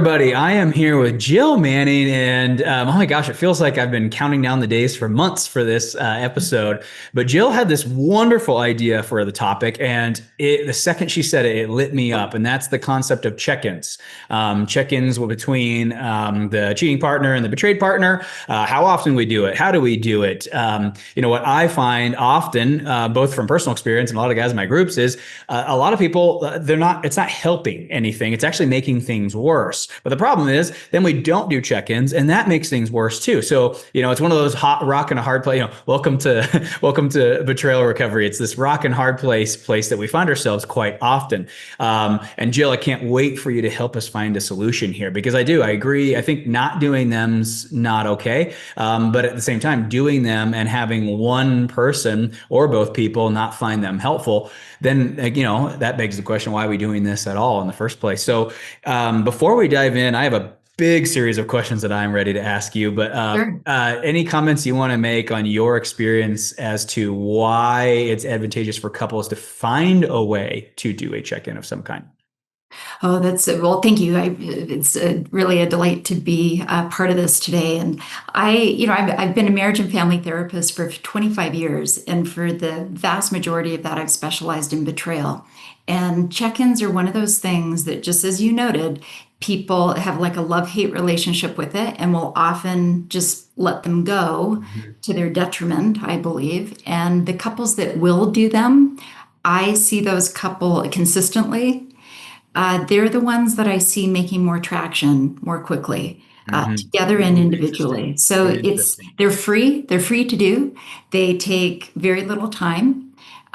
everybody. I am here with Jill Manning, and oh my gosh, it feels like I've been counting down the days for months for this episode. But Jill had this wonderful idea for the topic, and the second she said it, it lit me up, and that's the concept of check-ins. Check-ins between the cheating partner and the betrayed partner. How often we do it? How do we do it? What I find often, both from personal experience and a lot of guys in my groups, is a lot of people they're not. It's not helping anything. It's actually making things worse. But the problem is then we don't do check-ins, and that makes things worse too. So, it's one of those hot rock and a hard place. Welcome to welcome to betrayal recovery. It's this rock and hard place that we find ourselves quite often. And Jill, I can't wait for you to help us find a solution here, because I agree. I think not doing them's not okay. But at the same time, doing them and having one person or both people not find them helpful, then, that begs the question, why are we doing this at all in the first place? So before we dive in, I have a big series of questions that I'm ready to ask you, but Sure. any comments you want to make on your experience as to why it's advantageous for couples to find a way to do a check-in of some kind? Oh, well, thank you. It's really a delight to be part of this today. And I've been a marriage and family therapist for 25 years. And for the vast majority of that, I've specialized in betrayal. And check-ins are one of those things that, just as you noted, people have like a love-hate relationship with it and will often just let them go Mhm. to their detriment, I believe. And the couples that will do them, I see those couple consistently. They're the ones that I see making more traction more quickly, Mhm. together and Ooh, interesting. individually. So Interesting. they're free. They're free to do. They take very little time,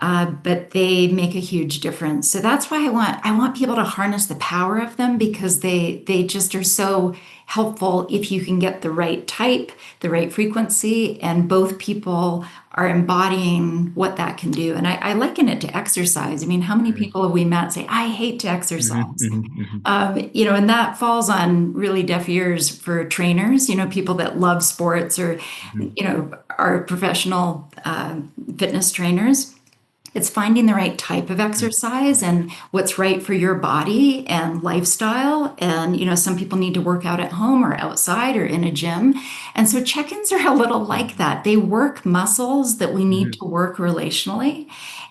but they make a huge difference. So that's why I want people to harness the power of them, because they just are so helpful if you can get the right type, the right frequency, and both people are embodying what that can do. And I liken it to exercise. I mean, how many Mhm. people have we met say, I hate to Mhm. exercise? Mhm. Mhm. And that falls on really deaf ears for trainers, people that love sports or, Mhm. are professional fitness trainers. It's finding the right type of exercise and what's right for your body and lifestyle. And, some people need to work out at home or outside or in a gym. And so check-ins are a little like that. They work muscles that we need Mhm. to work relationally.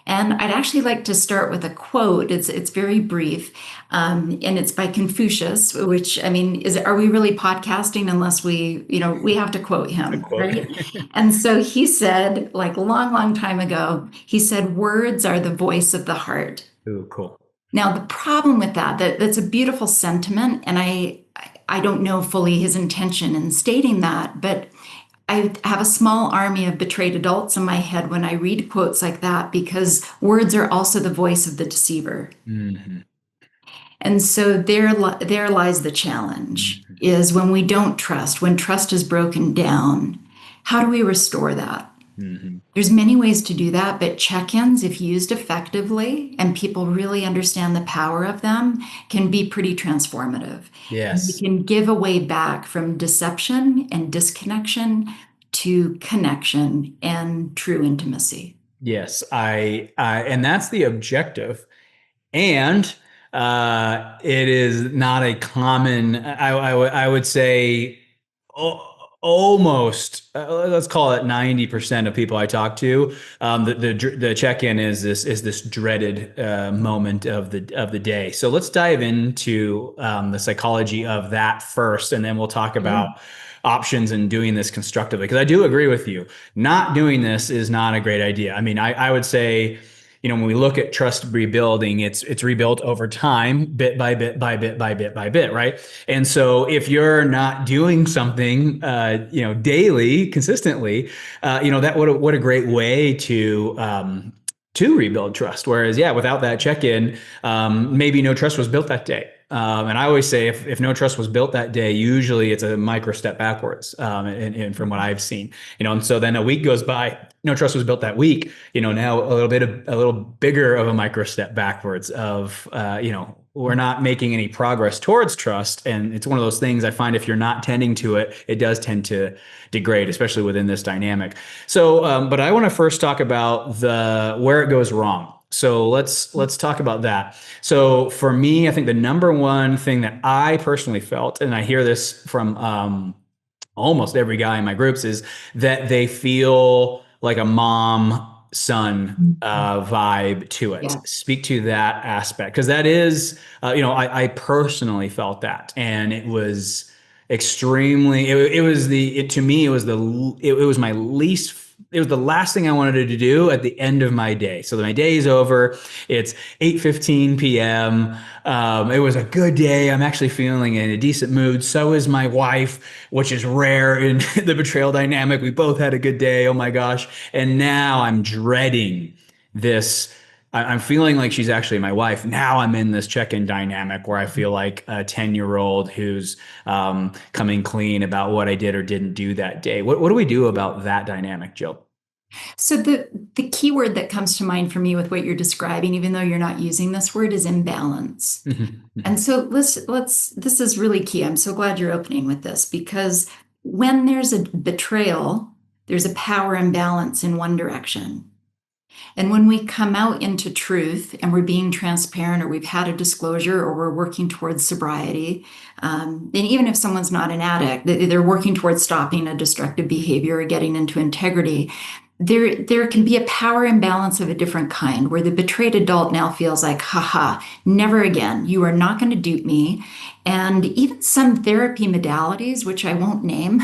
And I'd actually like to start with a quote. It's very brief, and it's by Confucius. Which, I mean, are we really podcasting unless we have to quote A him, quote. right? And so he said, like a long, long time ago, he said, "Words are the voice of the heart." Ooh, cool. Now, the problem with that's a beautiful sentiment, and I don't know fully his intention in stating that, but I have a small army of betrayed adults in my head when I read quotes like that, because words are also the voice of the deceiver. Mhm. And so there lies the challenge, Mhm. is when we don't trust, when trust is broken down, how do we restore that? Mhm. There's many ways to do that, but check-ins, if used effectively and people really understand the power of them, can be pretty transformative. And we Yes. can give a way back from deception and disconnection to connection and true intimacy. Yes. And that's the objective. And it is not a common, I would say, almost, let's call it 90% of people I talk to. The check-in is this dreaded moment of the day. So let's dive into the psychology of that first, and then we'll talk Sure. about options and doing this constructively. Because I do agree with you, not doing this is not a great idea. I mean, I would say, when we look at trust rebuilding, it's rebuilt over time, bit by bit by bit by bit by bit, right? And so if you're not doing something, daily, consistently, that what a great way to rebuild trust. Whereas, yeah, without that check-in, maybe no trust was built that day. And I always say, if no trust was built that day, usually it's a micro step backwards. And from what I've seen, and so then a week goes by, no trust was built that week. Now a little bigger of a micro step backwards of, we're not making any progress towards trust. And it's one of those things I find, if you're not tending to it, it does tend to degrade, especially within this dynamic. So, but I want to first talk about where it goes wrong. So let's talk about that. So for me, I think the number one thing that I personally felt, and I hear this from almost every guy in my groups, is that they feel like a mom son Mhm. vibe to it. Yes. Speak to that aspect because that is, I personally felt that, and it was extremely. It was to me it was it was my least. It was the last thing I wanted to do at the end of my day. So my day is over. It's 8:15 p.m. It was a good day. I'm actually feeling in a decent mood. So is my wife, which is rare in the betrayal dynamic. We both had a good day. Oh my gosh. And now I'm dreading this. I'm feeling like she's actually my wife. Now I'm in this check-in dynamic where I feel like a 10-year-old who's coming clean about what I did or didn't do that day. What do we do about that dynamic, Jill? So the key word that comes to mind for me with what you're describing, even though you're not using this word, is imbalance. And so let's this is really key. I'm so glad you're opening with this because when there's a betrayal, there's a power imbalance in one direction. And when we come out into truth and we're being transparent or we've had a disclosure or we're working towards sobriety, and even if someone's not an addict, they're working towards stopping a destructive behavior or getting into integrity, there can be a power imbalance of a different kind where the betrayed adult now feels like, haha, never again. You are not going to dupe me. And even some therapy modalities, which I won't name,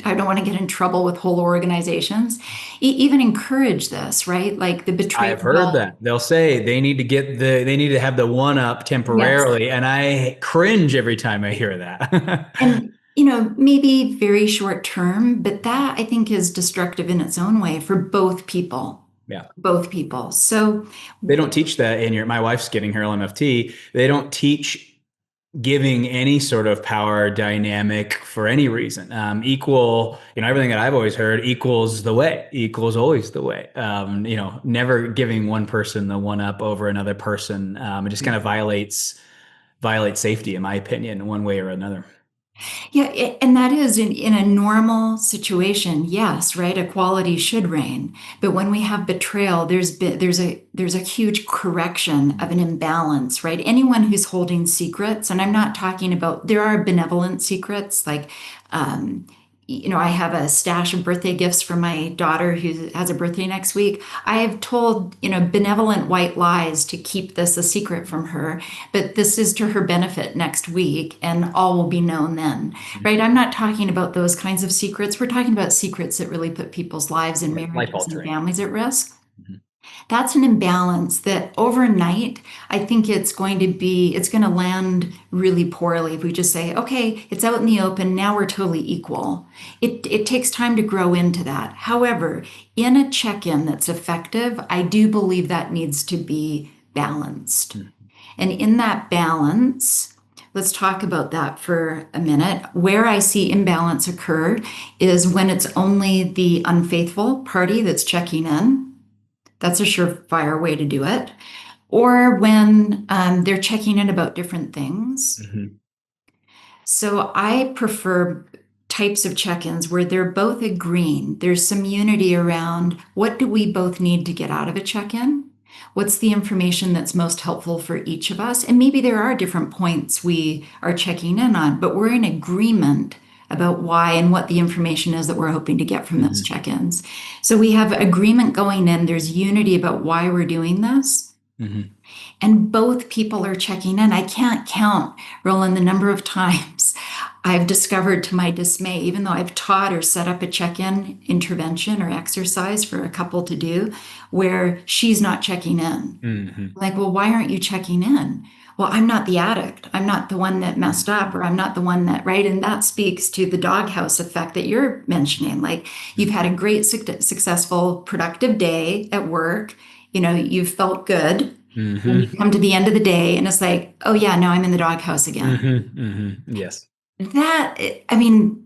I don't want to get in trouble with whole organizations, even encourage this, right? Like the I betrayed have heard adult. that. They'll say they need to have the one up Yes. temporarily. And I cringe every time I hear that. And, maybe very short term, but that I think is destructive in its own way for both people. Yeah. Both people. So, They don't teach that in my wife's getting her LMFT. They don't teach giving any sort of power dynamic for any reason. Equal, everything that I've always heard equals the way, equals always the way. Never giving one person the one up over another person. It just kind of violates safety, in my opinion, one way or another. yeah, and that is in a normal situation, yes, right? Equality should reign. But when we have betrayal, there's a huge correction of an imbalance, right? Anyone who's holding secrets, and I'm not talking about there are benevolent secrets like um, I have a stash of birthday gifts for my daughter who has a birthday next week. I have told, benevolent white lies to keep this a secret from her, but this is to her benefit next week and all will be known then, right? I'm not talking about those kinds of secrets. We're talking about secrets that really put people's lives and Life marriages and altering. families at risk. Mhm. That's an imbalance that overnight, I think it's going to land really poorly if we just say, okay, it's out in the open. Now we're totally equal. It takes time to grow into that. However, in a check-in that's effective, I do believe that needs to be balanced. And in that balance, let's talk about that for a minute. Where I see imbalance occur is when it's only the unfaithful party that's checking in. That's a surefire way to do it. Or when they're checking in about different things. Mhm. So I prefer types of check ins where they're both agreeing. There's some unity around what do we both need to get out of a check in? What's the information that's most helpful for each of us? And maybe there are different points we are checking in on, but we're in agreement about why and what the information is that we're hoping to get from those Mhm. check ins. So we have agreement going in, there's unity about why we're doing this. Mhm. And both people are checking in. I can't count, Roland, the number of times I've discovered to my dismay, even though I've taught or set up a check in intervention or exercise for a couple to do, where she's not checking in. Mhm. Like, well, why aren't you checking in? Well, I'm not the addict. I'm not the one that messed up, or I'm not the one that, right? And that speaks to the doghouse effect that you're mentioning. Like, you've had a great, successful, productive day at work. You've felt good. And you Mhm. come to the end of the day and it's like, oh, yeah, now I'm in the doghouse again. Mhm. Mhm. Yes. That, I mean,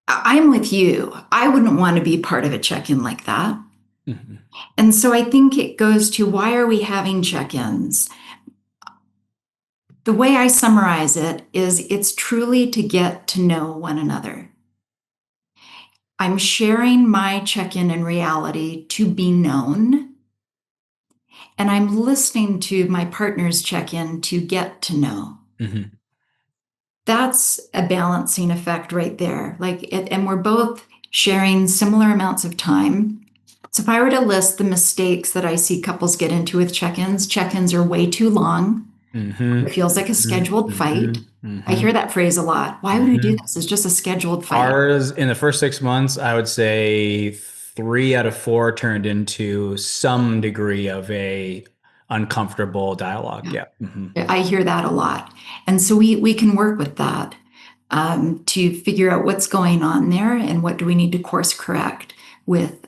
I'm with you. I wouldn't want to be part of a check in like that. Mhm. And so I think it goes to why are we having check ins? The way I summarize it is it's truly to get to know one another. I'm sharing my check in reality to be known and I'm listening to my partner's check-in to get to know. Mm-hmm. That's a balancing effect right there. And we're both sharing similar amounts of time. So if I were to list the mistakes that I see couples get into with check-ins are way too long. Mm-hmm. It feels like a scheduled Mm-hmm. fight. I Mm-hmm. hear that phrase a lot. Why would we do Mm-hmm. this? It's just a scheduled fight. Ours in the first 6 months, I would say 3 out of 4 turned into some degree of a uncomfortable dialogue. Yeah. Yeah. Mm-hmm. I hear that a lot. And so we can work with that to figure out what's going on there and what do we need to course correct with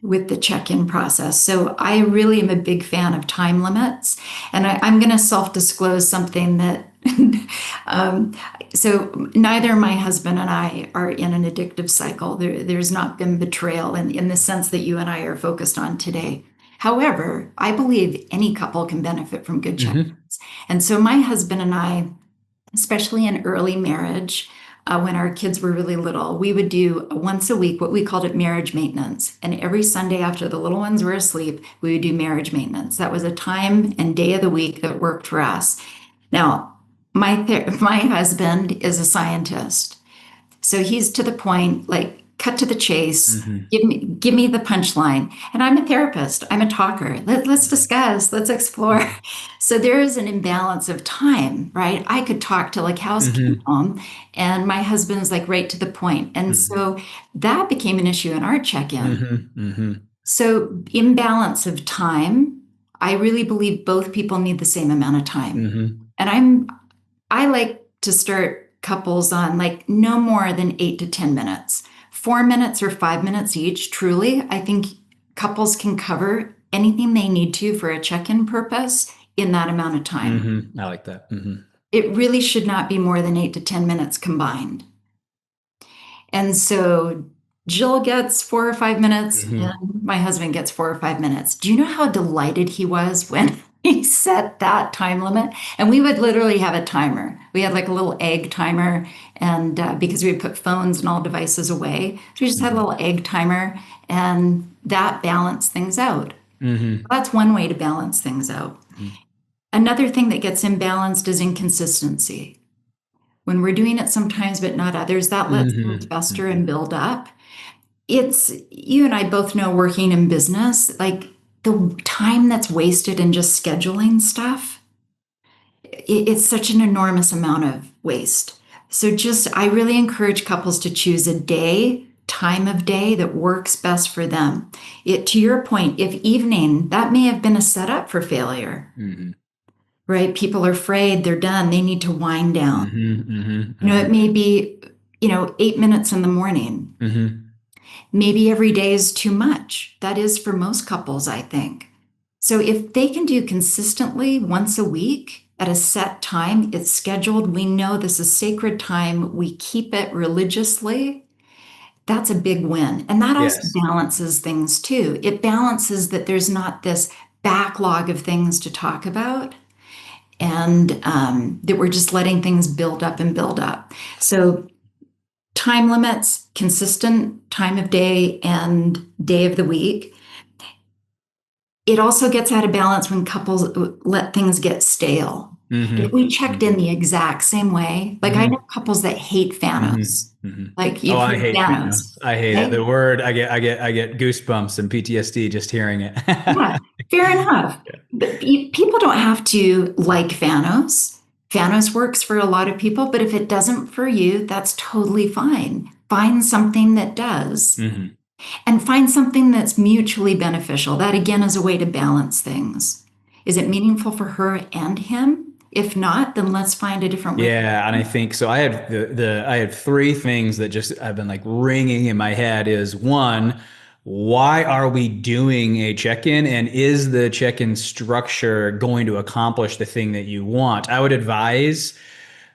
the check-in process. So I really am a big fan of time limits. And I'm going to self-disclose something that um, so neither my husband and I are in an addictive cycle. There's not been betrayal in the sense that you and I are focused on today. However, I believe any couple can benefit from good Mm-hmm. check-ins. And so my husband and I, especially in early marriage, when our kids were really little, we would do once a week what we called it marriage maintenance. And every Sunday after the little ones were asleep, we would do marriage maintenance. That was a time and day of the week that worked for us. Now, my husband is a scientist. So he's to the point, like, cut to the chase. Mm-hmm. Give me the punchline. And I'm a therapist. I'm a talker. Let's discuss. Let's explore. So there is an imbalance of time, right? I could talk till like cows came Mm-hmm. home, and my husband's like right to the point. And Mm-hmm. so that became an issue in our check-in. Mm-hmm. Mm-hmm. So imbalance of time. I really believe both people need the same amount of time. Mm-hmm. And I like to start couples on like no more than 8 to 10 minutes. 4 minutes or 5 minutes each, truly, I think couples can cover anything they need to for a check-in purpose in that amount of time. Mm-hmm. I like that. Mm-hmm. It really should not be more than 8 to 10 minutes combined. And so Jill gets 4 or 5 minutes, Mm-hmm. and my husband gets 4 or 5 minutes. Do you know how delighted he was when he set that time limit? And we would literally have a timer. We had like a little egg timer, and because we would put phones and all devices away, so we just had a Mm-hmm. little egg timer, and that balanced things out. Mm-hmm. That's one way to balance things out. Another thing that gets imbalanced is inconsistency. When we're doing it sometimes but not others, that lets things Mm-hmm. fester Mm-hmm. and build up. It's you and I both know working in business, like the time that's wasted in just scheduling stuff, it's such an enormous amount of waste. So just I really encourage couples to choose a day, time of day that works best for them. It to your point, if evening, that may have been a setup for failure, Mm-hmm. right? People are afraid, they're done, they need to wind down. Mm-hmm. Mm-hmm. It may be, 8 minutes in the morning. Mm-hmm. Maybe every day is too much. That is for most couples, I think. So if they can do consistently once a week at a set time, it's scheduled, we know this is sacred time, we keep it religiously, that's a big win. And that also Yes. balances things too. It balances that there's not this backlog of things to talk about and that we're just letting things build up and build up. So time limits, consistent time of day and day of the week. It also gets out of balance when couples let things get stale. If Mm-hmm. we checked in the exact same way, like I Mm-hmm. know couples that hate Thanos, Mm-hmm. Mm-hmm. like Oh, you've I heard hate Thanos, Thanos. I hate it. right? The word I get goosebumps and PTSD just hearing it. Yeah, fair enough. Yeah. But people don't have to like Thanos. Thanos works for a lot of people, but if it doesn't for you, that's totally fine. Find something that does. Mm-hmm. And find something that's mutually beneficial. That again is a way to balance things. Is it meaningful for her and him? If not, then let's find a different way. Yeah, and I think so. I had I had 3 things that just I've been like ringing in my head. Is one, why are we doing a check-in, and is the check-in structure going to accomplish the thing that you want? I would advise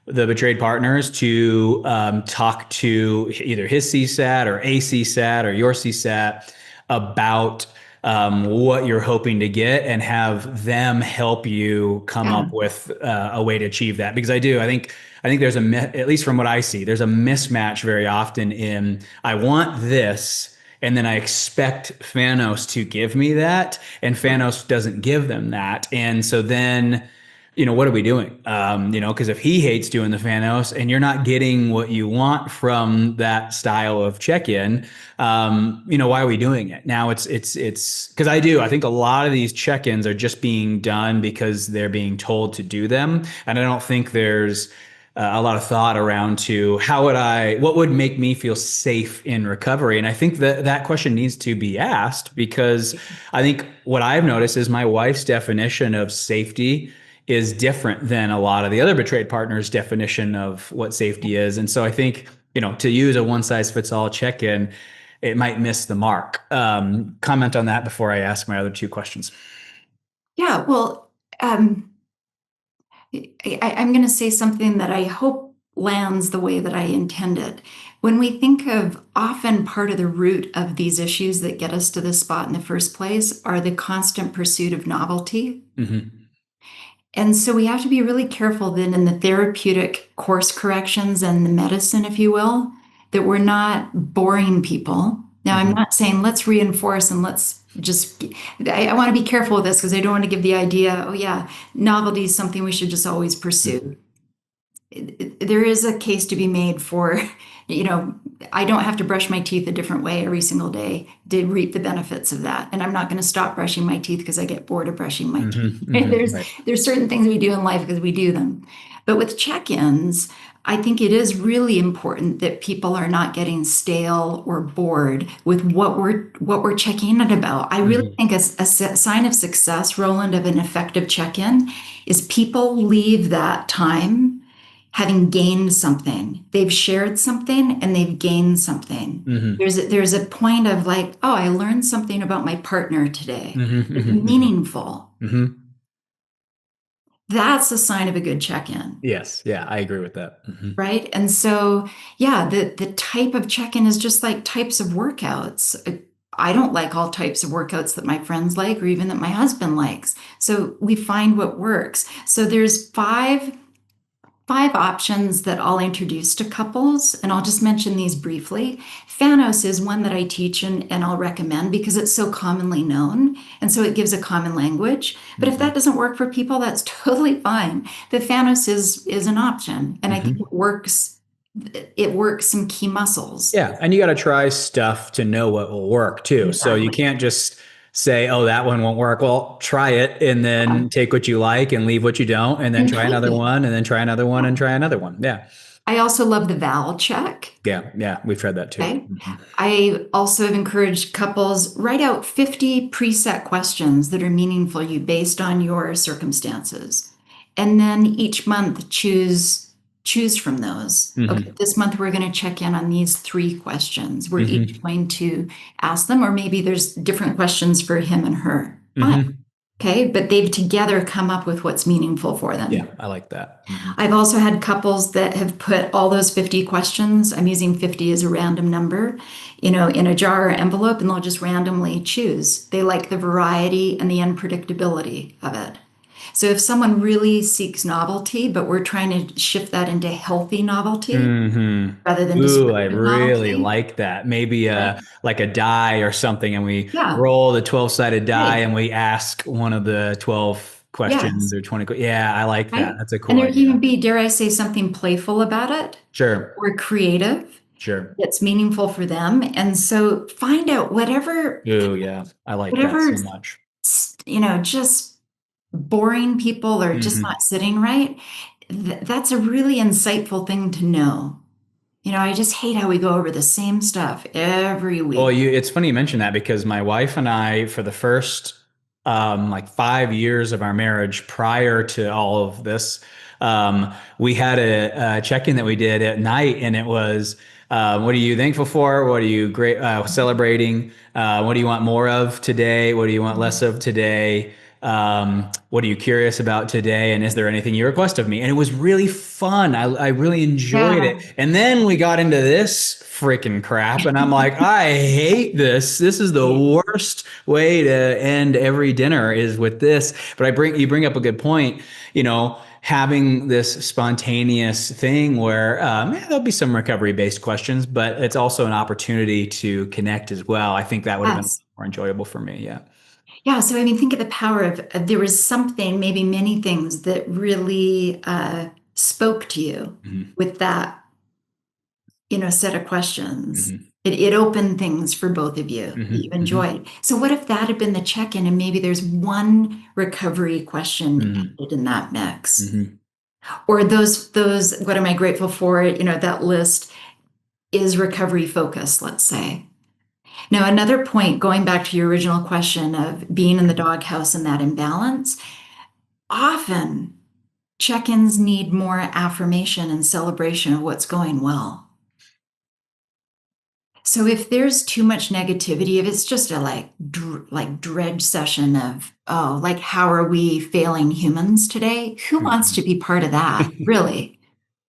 the betrayed partners to talk to either his CSAT or a CSAT or your CSAT about what you're hoping to get and have them help you come Yeah. up with a way to achieve that. Because I think there's at least from what I see, there's a mismatch very often in I want this and then I expect Thanos to give me that, and Thanos doesn't give them that. And so then, what are we doing? Because if he hates doing the Thanos and you're not getting what you want from that style of check-in, why are we doing it? Now it's because I think a lot of these check-ins are just being done because they're being told to do them. And I don't think there's a lot of thought around to what would make me feel safe in recovery. And I think that question needs to be asked, because I think what I've noticed is my wife's definition of safety is different than a lot of the other betrayed partners' definition of what safety is. And so I think, to use a one size fits all check-in, it might miss the mark. Comment on that before I ask my other two questions. Yeah, well, I'm going to say something that I hope lands the way that I intended. When we think of, often part of the root of these issues that get us to this spot in the first place are the constant pursuit of novelty. Mm-hmm. And so we have to be really careful then in the therapeutic course corrections and the medicine, if you will, that we're not boring people. Now, I'm Mm-hmm. not saying let's reinforce and let's just, I want to be careful with this because I don't want to give the idea, oh, yeah, novelty is something we should just always pursue. There is a case to be made for, I don't have to brush my teeth a different way every single day to reap the benefits of that. And I'm not going to stop brushing my teeth because I get bored of brushing my teeth. Mm-hmm. Mm-hmm. Right. There's certain things we do in life because we do them. But with check-ins, I think it is really important that people are not getting stale or bored with what we're checking in about. I really Mm-hmm. think a sign of success, Roland, of an effective check-in is people leave that time having gained something. They've shared something and they've gained something. Mm-hmm. There's a point of like, oh, I learned something about my partner today. Mm-hmm. It's Mm-hmm. meaningful. Mm-hmm. That's a sign of a good check-in, Yes. Yeah, I agree with that. Mm-hmm. right? And so, yeah, the type of check-in is just like types of workouts. I don't like all types of workouts that my friends like or even that my husband likes. So we find what works. So there's five options that I'll introduce to couples, and I'll just mention these briefly. Thanos is one that I teach and I'll recommend because it's so commonly known, and so it gives a common language. But if Mm-hmm. that doesn't work for people, that's totally fine. The Thanos is an option, and I think Mm-hmm. it works. It works some key muscles. Yeah, and you got to try stuff to know what will work too. So you Exactly. can't just say, "Oh, that one won't work." Well, try it and Yeah. then take what you like and leave what you don't, and then And try tweak another it. one, and then try another one, Yeah. and try another one. Yeah, I also love the vowel check. yeah, yeah. We've tried that too. Okay. Mhm. I also have encouraged couples write out 50 preset questions that are meaningful to you based on your circumstances. And then each month choose from those. Okay, Mhm. this month we're going to check in on these three questions. We're each Mhm. going to ask them, or maybe there's different questions for him and her. Fine. Mhm. Okay, but they've together come up with what's meaningful for Yeah, them. I like that. Mhm. I've also had couples that have put all those 50 questions, I'm using 50 as a random number, in a jar or envelope, and they'll just randomly choose. They like the variety and the unpredictability of it. So if someone really seeks novelty, but we're trying to shift that into healthy novelty Mhm. rather than Ooh, I destructive really novelty, like that. Maybe right? like a die or something, and we Yeah, roll the 12-sided die right. and we ask one of the 12 questions Yes, or 20. Yeah, I like that. right. That's a And cool there can even idea. be, dare I say, something playful about it Sure. or creative Sure. that's meaningful for them. And so find out Ooh, yeah. I like that whatever, so much. just boring people or just Hmm. not sitting right. That's a really insightful thing to know. I just hate how we go over the same stuff every Well, week. it's funny you mention that, because my wife and I, for the first like 5 years of our marriage prior to all of this, we had a check-in that we did at night, and it was, what are you thankful for? What are you great celebrating? What do you want more of today? What do you want less of today? What are you curious about today? And is there anything you request of me? And it was really fun. I really enjoyed Yeah. it. And then we got into this freaking crap, and I'm like, I hate this. This is the worst way to end every dinner is with this. But you bring up a good point. You know, having this spontaneous thing where yeah, there'll be some recovery based questions, but it's also an opportunity to connect as well. I think that would have been Yes. more enjoyable for me. Yeah. Yeah. So, I mean, think of the power of there was something, maybe many things that really spoke to you Hmm. with that, set of questions. Hmm. It opened things for both of you that you Hmm. Hmm. enjoyed. So, what if that had been the check in and maybe there's one recovery question Hmm. added in that mix? Hmm. Or those, what am I grateful for? That list is recovery focused, let's say. Now, another point, going back to your original question of being in the doghouse and that imbalance, often check ins need more affirmation and celebration of what's going well. So if there's too much negativity, if it's just a like dredge session of, oh, like how are we failing humans today? Who wants to be part of that? Really?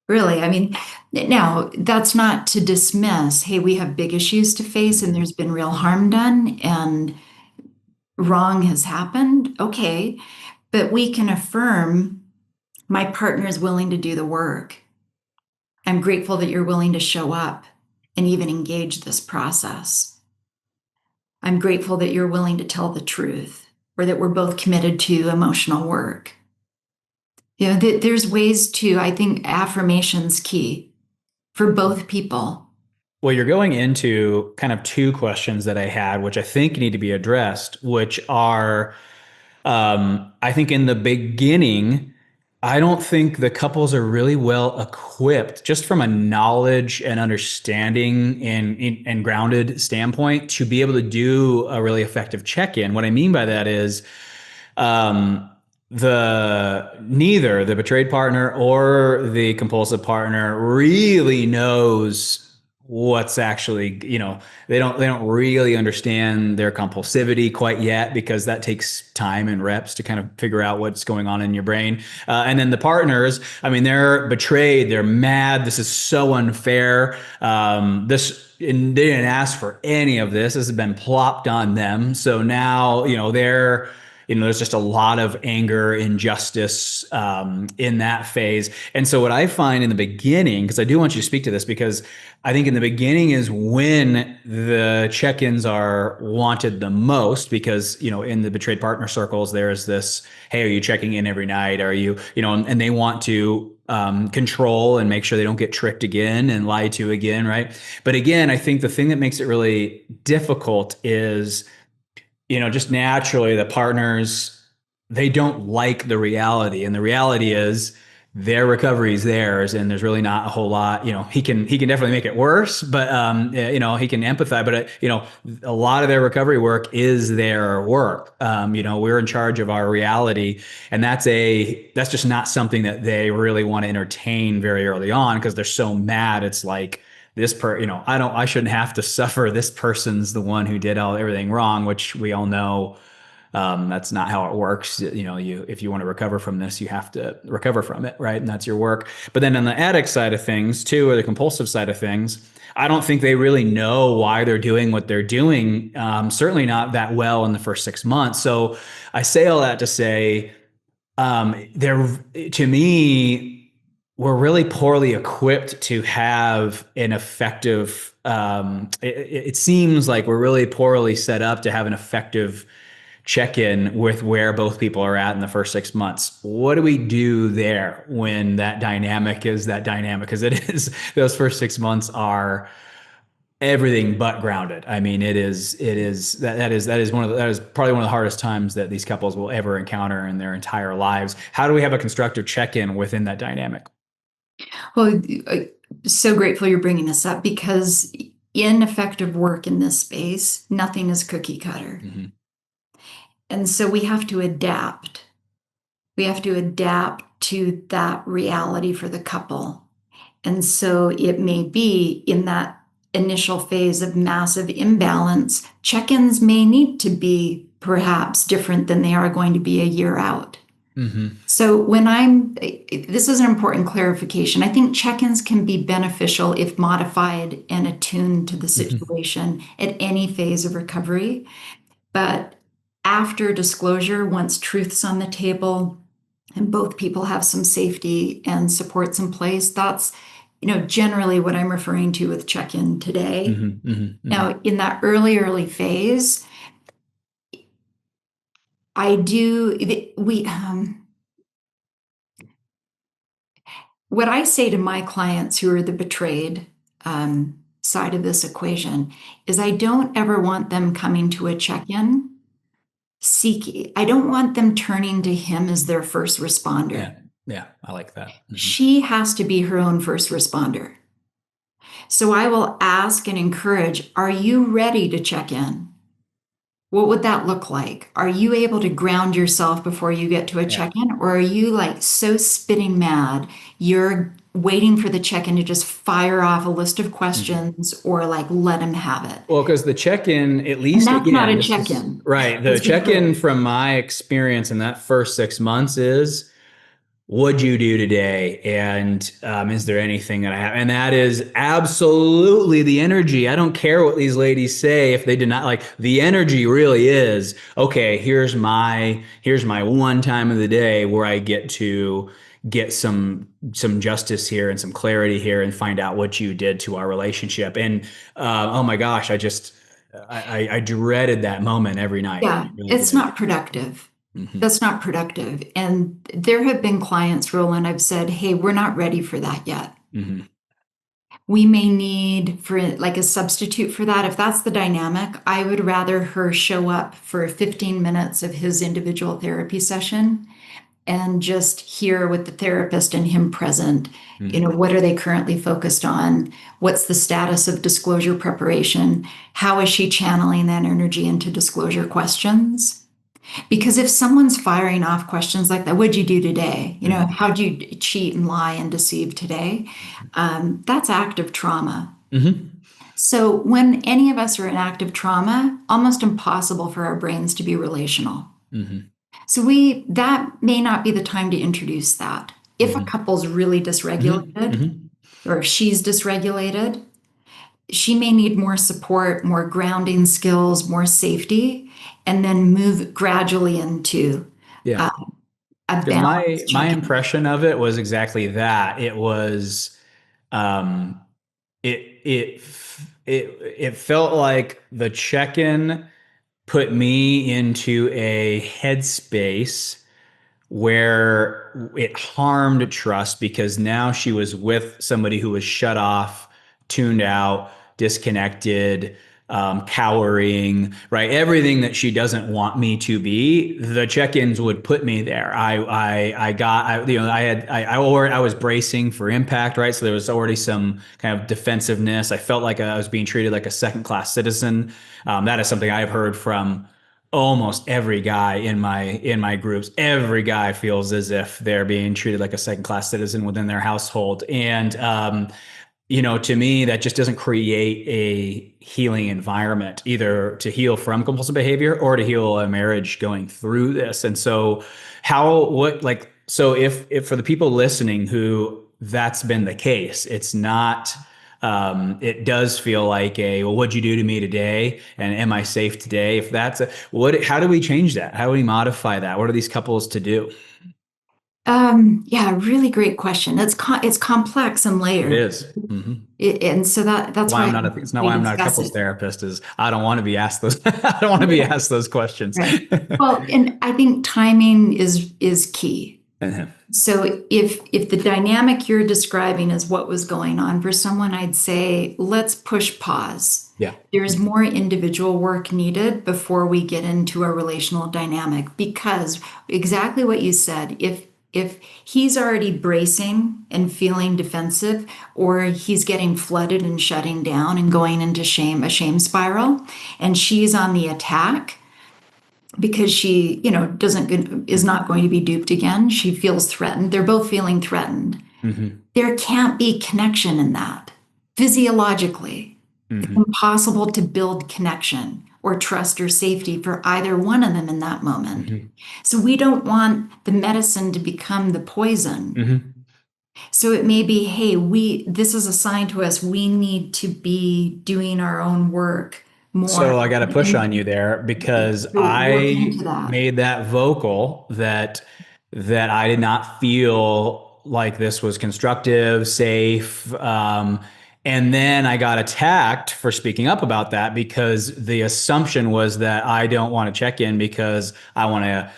Really? I mean, now that's not to dismiss, hey, we have big issues to face and Hmm. there's been real harm done and wrong has happened. Okay. But we can affirm my partner is willing to do the work. I'm grateful that you're willing to show up and even engage this process. I'm grateful that you're willing to tell the truth or that we're both committed to emotional work. There's ways to, I think affirmation's key for both people. Well, you're going into kind of two questions that I had, which I think need to be addressed, which are I think in the beginning, I don't think the couples are really well equipped, just from a knowledge and understanding and grounded standpoint, to be able to do a really effective check-in. What I mean by that is um, the neither the betrayed partner or the compulsive partner really knows what's actually, they don't really understand their compulsivity quite yet, because that takes time and reps to kind of figure out what's going on in your brain. And then the partners, I mean, they're betrayed, they're mad, this is so unfair, and they didn't ask for any of this has been plopped on them, so now there's just a lot of anger, injustice in that phase. And so, what I find in the beginning, because I do want you to speak to this, because I think in the beginning is when the check ins are wanted the most, because, in the betrayed partner circles, there's this, hey, are you checking in every night? Are you, and they want to control and make sure they don't get tricked again and lied to again, right? But again, I think the thing that makes it really difficult is, just naturally the partners, they don't like the reality. And the reality is their recovery is theirs. And there's really not a whole lot, he can definitely make it worse, but, he can empathize, but, a lot of their recovery work is their work. We're in charge of our reality. And that's just not something that they really want to entertain very early on, because they're so mad. It's like, I shouldn't have to suffer. This person's the one who did everything wrong, which we all know, that's not how it works. If you want to recover from this, you have to recover from it, right? And that's your work. But then on the addict side of things too, or the compulsive side of things, I don't think they really know why they're doing what they're doing. Certainly not that well in the first 6 months. So I say all that to say, they're to me, we're really poorly equipped to have an effective. It seems like we're really poorly set up to have an effective check-in with where both people are at in the first 6 months. What do we do there when that dynamic is that dynamic? Because it is, those first 6 months are everything but grounded. I mean, that is probably one of the hardest times that these couples will ever encounter in their entire lives. How do we have a constructive check-in within that dynamic? Well, so grateful you're bringing this up because in effective work in this space, nothing is cookie cutter. Mm-hmm. And so we have to adapt. We have to adapt to that reality for the couple. And so it may be in that initial phase of massive imbalance, check ins may need to be perhaps different than they are going to be a year out. Mm-hmm. So this is an important clarification. I think check-ins can be beneficial if modified and attuned to the Mm-hmm. situation at any phase of recovery. But after disclosure, once truth's on the table, and both people have some safety and supports in place, that's, generally what I'm referring to with check-in today. Hmm. Hmm. Hmm. Now, in that early phase, I do, what I say to my clients who are the betrayed side of this equation is I don't ever want them coming to a check-in seeking, I don't want them turning to him as their first responder. Yeah. Yeah. I like that. Hmm. She has to be her own first responder. So I will ask and encourage, are you ready to check in? What would that look like? Are you able to ground yourself before you get to a Yeah. check in? Or are you like so spitting mad, you're waiting for the check in to just fire off a list of Hmm. questions or like let him have it? Well, because the check-in, at And least that's not again, a this check is in. right. The Let's be check-in clear. from my experience in that first 6 months is, what'd you do today? And is there anything that I have? And that is absolutely the energy. I don't care what these ladies say if they did not like the energy really is, okay, here's my one time of the day where I get to get some justice here and some clarity here and find out what you did to our relationship. And oh my gosh, I dreaded that moment every night. I Yeah, really it's did. not productive. Hmm. That's not productive. And there have been clients, Roland, I've said, hey, we're not ready for that yet. Hmm. We may need for like a substitute for that. If that's the dynamic, I would rather her show up for 15 minutes of his individual therapy session and just hear with the therapist and him present, Hmm. what are they currently focused on? What's the status of disclosure preparation? How is she channeling that energy into disclosure questions? Because if someone's firing off questions like that, what'd you do today? Hmm. How'd you cheat and lie and deceive today? That's active trauma. Hmm. So when any of us are in active trauma, almost impossible for our brains to be relational. Hmm. So that may not be the time to introduce that. If a Hmm. couple's really Hmm. dysregulated Hmm. or if she's dysregulated, she may need more support, more grounding skills, more safety, and then move gradually into Yeah. uh, a Because my balanced my check-in. impression of it was exactly that. It was um it it it felt like the check-in put me into a headspace where it harmed trust because now she was with somebody who was shut off, tuned out, disconnected, cowering, right? Everything that she doesn't want me to be, the check-ins would put me there. I was bracing for impact, right? So there was already some kind of defensiveness. I felt like I was being treated like a second-class citizen. That is something I've heard from almost every guy in my groups. Every guy feels as if they're being treated like a second class citizen within their household. And to me, that just doesn't create a healing environment, either to heal from compulsive behavior or to heal a marriage going through this. And so, if for the people listening who that's been the case, it's not. It does feel like well, what'd you do to me today? And am I safe today? If that's how do we change that? How do we modify that? What are these couples to do? Yeah, really great question. It's complex and It layered. is. Mm-hmm. And so that's Why why I'm not it's not we why I'm not a discuss couples it. therapist is I don't want to be asked those I don't want to be Right. asked those questions. Right. Well, and I think timing is key. Uh-huh. So if the dynamic you're describing is what was going on for someone, I'd say let's push pause. Yeah. There's more individual work needed before we get into a relational dynamic because exactly what you said, if he's already bracing and feeling defensive or he's getting flooded and shutting down and going into a shame spiral, and she's on the attack, because she, doesn't is Mm-hmm. not going to be duped again. She feels threatened. They're both feeling threatened. Mm-hmm. There can't be connection in that. Physiologically, it's Mm-hmm. impossible to build connection or trust or safety for either one of them in that moment. Mm-hmm. So we don't want the medicine to become the poison. Mm-hmm. So it may be, hey, this is a sign to us we need to be doing our own work more So I got to push and on you there because to work I into that. made that vocal that that I did not feel like this was constructive, safe. And then I got attacked for speaking up about that because the assumption was that I don't want to check in because I want to,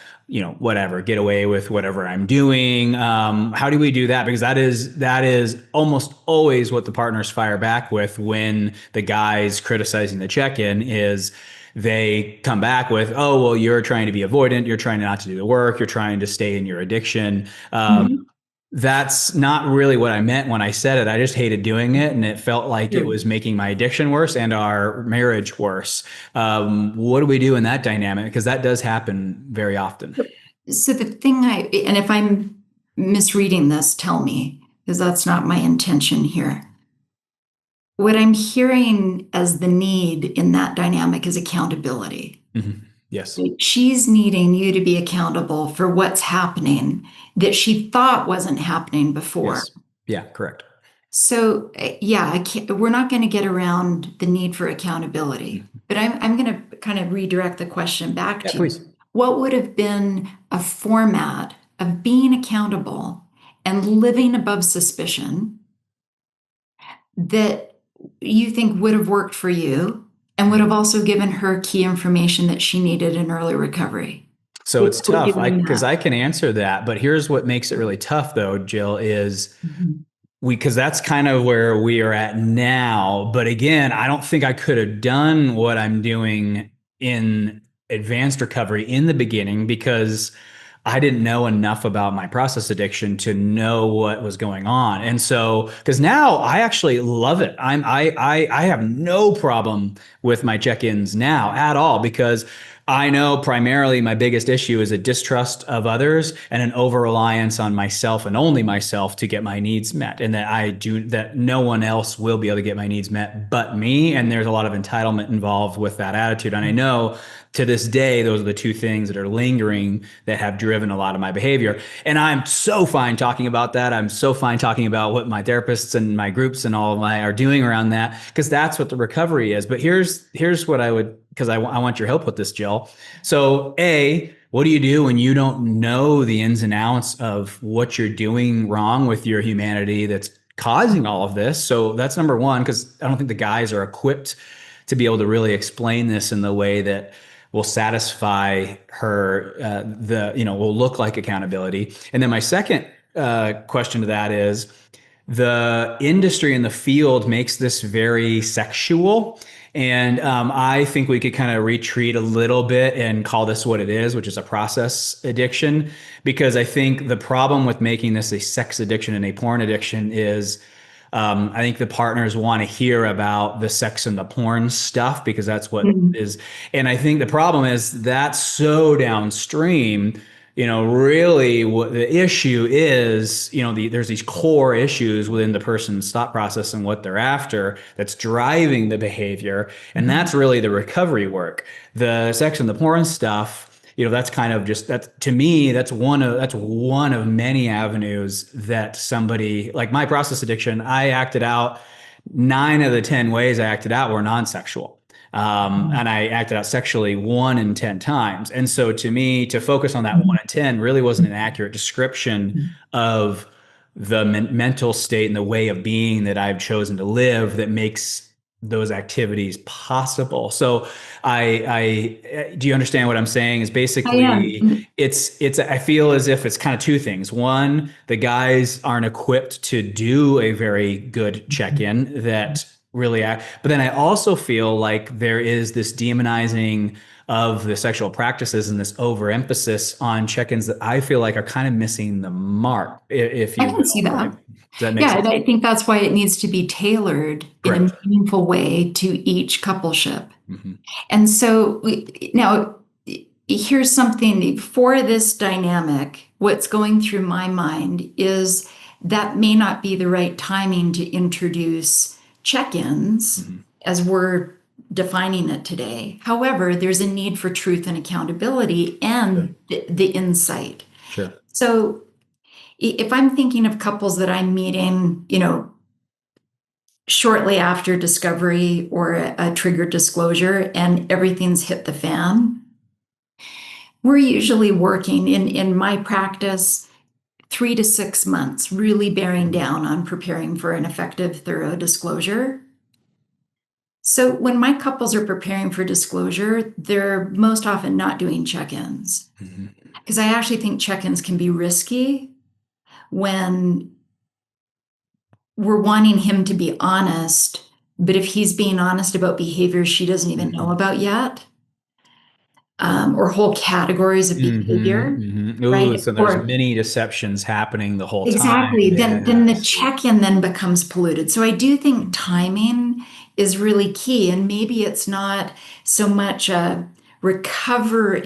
whatever, get away with whatever I'm doing. How do we do that? Because that is almost always what the partners fire back with when the guy's criticizing the check-in is they come back with, oh, well, you're trying to be avoidant. You're trying not to do the work. You're trying to stay in your addiction. Mhm. That's not really what I meant when I said it. I just hated doing it, and it felt like it Sure. was making my addiction worse and our marriage worse. What do we do in that dynamic? Because that does happen very often. So the thing and if I'm misreading this, tell me, because that's not my intention here. What I'm hearing as the need in that dynamic is accountability. Mhm. Yes. Like, she's needing you to be accountable for what's happening that she thought wasn't happening before. Yes. Yeah. Correct. So, yeah, we're not going to get around the need for accountability. Mhm. But I'm going to kind of redirect the question back Yeah. to you. Please. What would have been a format of being accountable and living above suspicion that you think would have worked for you and would have also given her key information that she needed in early recovery? So What it's would tough. you I bring because that? I can answer that, but here's what makes it really tough, though, Jill, is Mhm. because that's kind of where we are at now. But again, I don't think I could have done what I'm doing in advanced recovery in the beginning because I didn't know enough about my process addiction to know what was going on. And so, because now I actually love it. I have no problem with my check-ins now at all because I know primarily my biggest issue is a distrust of others and an over reliance on myself and only myself to get my needs met. And that no one else will be able to get my needs met but me. And there's a lot of entitlement involved with that attitude. And I know to this day, those are the two things that are lingering that have driven a lot of my behavior. And I'm so fine talking about that. I'm so fine talking about what my therapists and my groups and all of my are doing around that because that's what the recovery is. But here's what I would, because I want your help with this, Jill. So what do you do when you don't know the ins and outs of what you're doing wrong with your humanity that's causing all of this? So that's number one, because I don't think the guys are equipped to be able to really explain this in the way that will satisfy her, will look like accountability. And then my second question to that is the industry in the field makes this very sexual. And I think we could kind of retreat a little bit and call this what it is, which is a process addiction. Because I think the problem with making this a sex addiction and a porn addiction is I think the partners want to hear about the sex and the porn stuff because that's what Mhm. is. And I think the problem is that's so downstream. Really what the issue is, there's these core issues within the person's thought process and what they're after that's driving the behavior. And Mhm. that's really the recovery work. The sex and the porn stuff, that's kind of just that to me, that's one of many avenues that somebody like my process addiction, I acted out 9 of the 10 ways I acted out were non-sexual. And I acted out sexually 1 in 10 times. And so to me, to focus on that Mhm. 1 in 10 really wasn't an accurate description of the mental state and the way of being that I've chosen to live that makes those activities possible. So do you understand what I'm saying? Is I basically am. I feel as if it's kind of two things. One, the guys aren't equipped to do a very good check-in that really act, but then I also feel like there is this demonizing of the sexual practices and this overemphasis on check-ins that I feel like are kind of missing the mark, if I you can see will, right? that. Does that make Yeah, and sense? I think that's why it needs to be tailored in a Correct. meaningful way to each coupleship. Mhm. And so now here's something for this dynamic. What's going through my mind is that may not be the right timing to introduce check-ins Mhm. as we're defining it today. However, there's a need for truth and accountability Sure. and the insight. Sure. So if I'm thinking of couples that I'm meeting, shortly after discovery or a triggered disclosure and everything's hit the fan, We're usually working in my practice 3 to 6 months, really bearing down on preparing for an effective, thorough disclosure. So when my couples are preparing for disclosure, they're most often not doing check-ins Mhm. because I actually think check-ins can be risky when we're wanting him to be honest, but if he's being honest about behaviors she doesn't even know Mhm. about yet, or whole categories of behavior, Mhm. Ooh, right? so there's Or many deceptions happening the whole time. exactly, Yeah, then I the see. check-in then becomes polluted. So I do think Mhm. timing is really key, and maybe it's not so much a recover.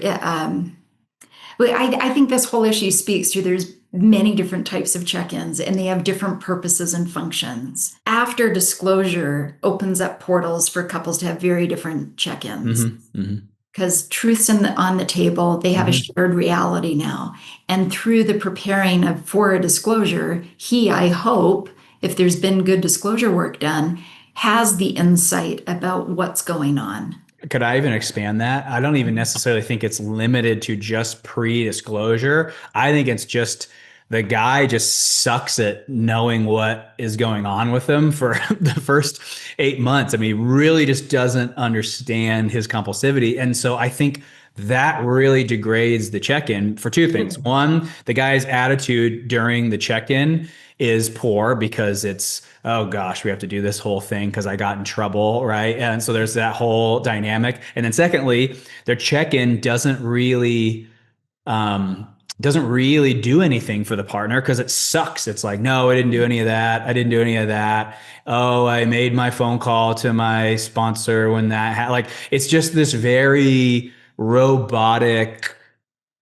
But I think this whole issue speaks to there's many different types of check-ins and they have different purposes and functions. After disclosure opens up portals for couples to have very different check-ins Mhm. Mhm. because truth's on the table. They have a Mhm. shared reality now. And through the preparing of for a disclosure, he, I hope, if there's been good disclosure work done, has the insight about what's going on. Could I even expand that? I don't even necessarily think it's limited to just pre-disclosure. I think it's just the guy just sucks at knowing what is going on with him for the first 8 months. I mean, he really just doesn't understand his compulsivity. And so I think that really degrades the check-in for two things. One, the guy's attitude during the check-in is poor because it's, oh gosh, we have to do this whole thing because I got in trouble, right? And so there's that whole dynamic. And then secondly, their check-in um, doesn't really do anything for the partner because it sucks. It's like, no, I didn't do any of that. I didn't do any of that. Oh, I made my phone call to my sponsor when like it's just this very robotic,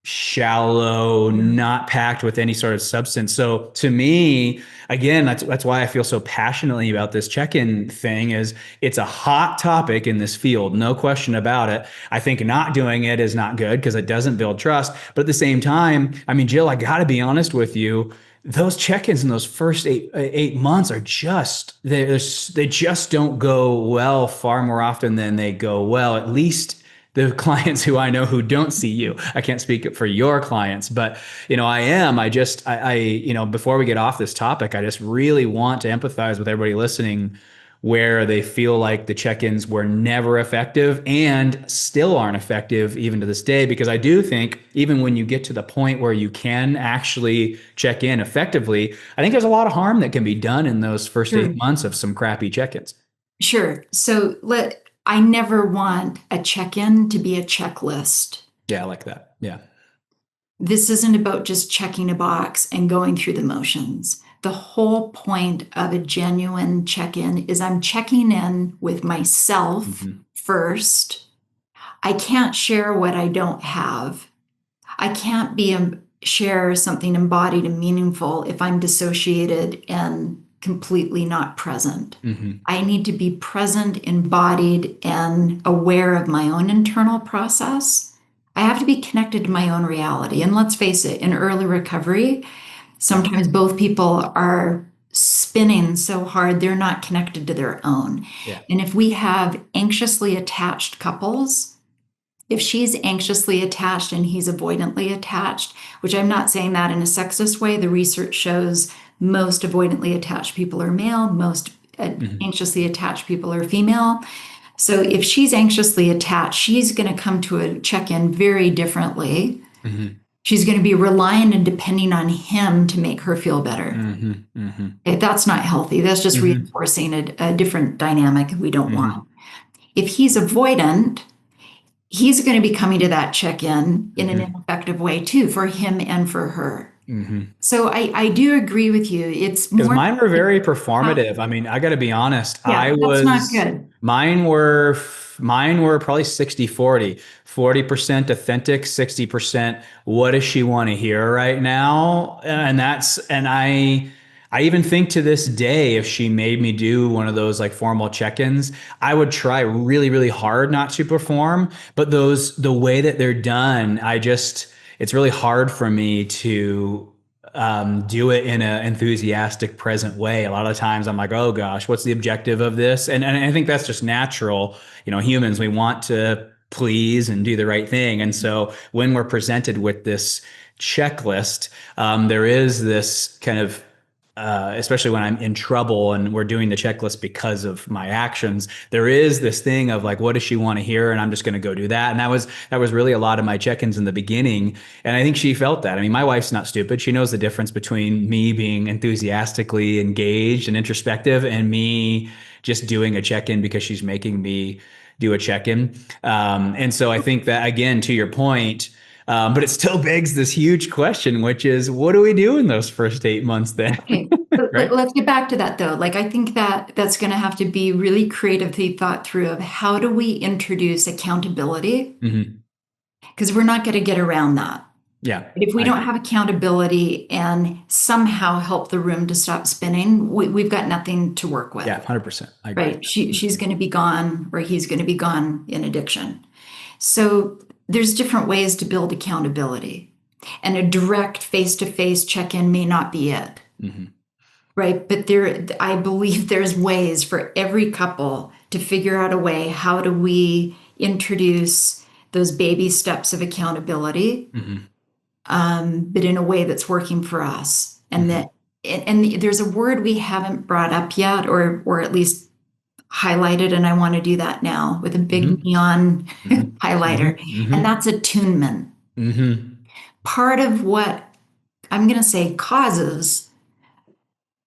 shallow, not packed with any sort of substance. So to me, again, that's why I feel so passionately about this check-in thing is it's a hot topic in this field, no question about it. I think not doing it is not good because it doesn't build trust. But at the same time, I mean, Jill, I got to be honest with you. Those check-ins in those first 8 months are just they just don't go well far more often than they go well. At least the clients who I know who don't see you. I can't speak for your clients, but I am. Before we get off this topic, I just really want to empathize with everybody listening where they feel like the check-ins were never effective and still aren't effective even to this day. Because I do think even when you get to the point where you can actually check in effectively, I think there's a lot of harm that can be done in those first eight Sure. months of some crappy check-ins. Sure. So I never want a check-in to be a checklist. Yeah, I like that. Yeah. This isn't about just checking a box and going through the motions. The whole point of a genuine check-in is I'm checking in with myself Mhm. first. I can't share what I don't have. I can't share something embodied and meaningful if I'm dissociated and completely not present. Mhm. I need to be present, embodied, and aware of my own internal process. I have to be connected to my own reality. And let's face it, in early recovery, Yeah. sometimes both people are spinning so hard they're not connected to their own. Yeah. And if we have anxiously attached couples, if she's anxiously attached and he's avoidantly attached, which I'm not saying that in a sexist way, the research shows most avoidantly attached people are male, most Mhm. anxiously attached people are female. So if she's anxiously attached, she's going to come to a check in very differently. Mhm. She's going to be relying and depending on him to make her feel better. Mhm. Mhm. Okay, that's not healthy. That's just Mhm. reinforcing a different dynamic we don't want. Mhm. If he's avoidant, he's going to be coming to that check-in an Mhm. ineffective way too for him and for her. Mhm. So I do agree with you. It's Because more mine were like very how, performative. I mean, I got to be honest. yeah, that's not good. Mine were probably 60-40. 40% authentic, 60% what does she want to hear right now? And I even think to this day, if she made me do one of those like formal check-ins, I would try really, really hard not to perform. But the way that they're done, it's really hard for me to do it in an enthusiastic, present way. A lot of times I'm like, oh gosh, what's the objective of this? And I think that's just natural. Humans, we want to please and do the right thing. And so when we're presented with this checklist, there is this kind of especially when I'm in trouble and we're doing the checklist because of my actions, there is this thing of like, what does she want to hear? And I'm just going to go do that. And that was really a lot of my check-ins in the beginning. And I think she felt that. I mean, my wife's not stupid. She knows the difference between me being enthusiastically engaged and introspective and me just doing a check-in because she's making me do a check-in. And so I think that, again, to your point, but it still begs this huge question, which is, what do we do in those first 8 months then? Okay, Right? let's get back to that though. Like, I think that that's going to have to be really creatively thought through of how do we introduce accountability? Mm-hmm. Because we're not going to get around that. Yeah, But if we I don't agree. have accountability and somehow help the room to stop spinning, we've got nothing to work with, Yeah, 100%. I agree. right? She's going to be gone or he's going to be gone in addiction. So there's different ways to build accountability. And a direct face-to-face check-in may not be it. Mm-hmm. Right. But I believe there's ways for every couple to figure out a way. How do we introduce those baby steps of accountability, Mm-hmm. but in a way that's working for us? And Mm-hmm. that, and there's a word we haven't brought up yet, or at least highlighted, and I want to do that now with a big Mm-hmm. neon Mm-hmm. highlighter, and Mm-hmm. that's attunement. Mm-hmm. Part of I'm going to say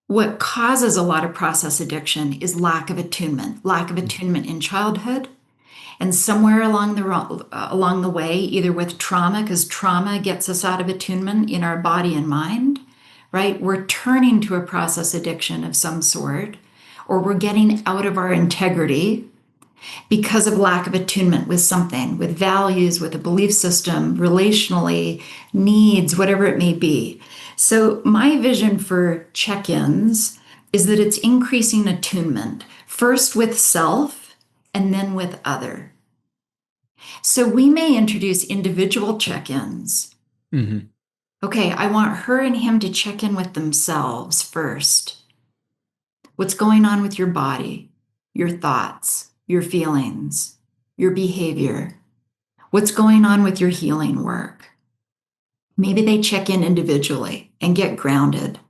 what causes a lot of process addiction is lack of attunement in childhood, and somewhere along the way, either with trauma, because trauma gets us out of attunement in our body and mind, right? We're turning to a process addiction of some sort, or we're getting out of our integrity because of lack of attunement with something, with values, with a belief system, relationally, needs, whatever it may be. So, my vision for check ins is that it's increasing attunement, first with self and then with other. So, we may introduce individual check ins. Mm-hmm. Okay, I want her and him to check in with themselves first. What's going on with your body, your thoughts, your feelings, your behavior? What's going on with your healing work? Maybe they check in individually and get grounded.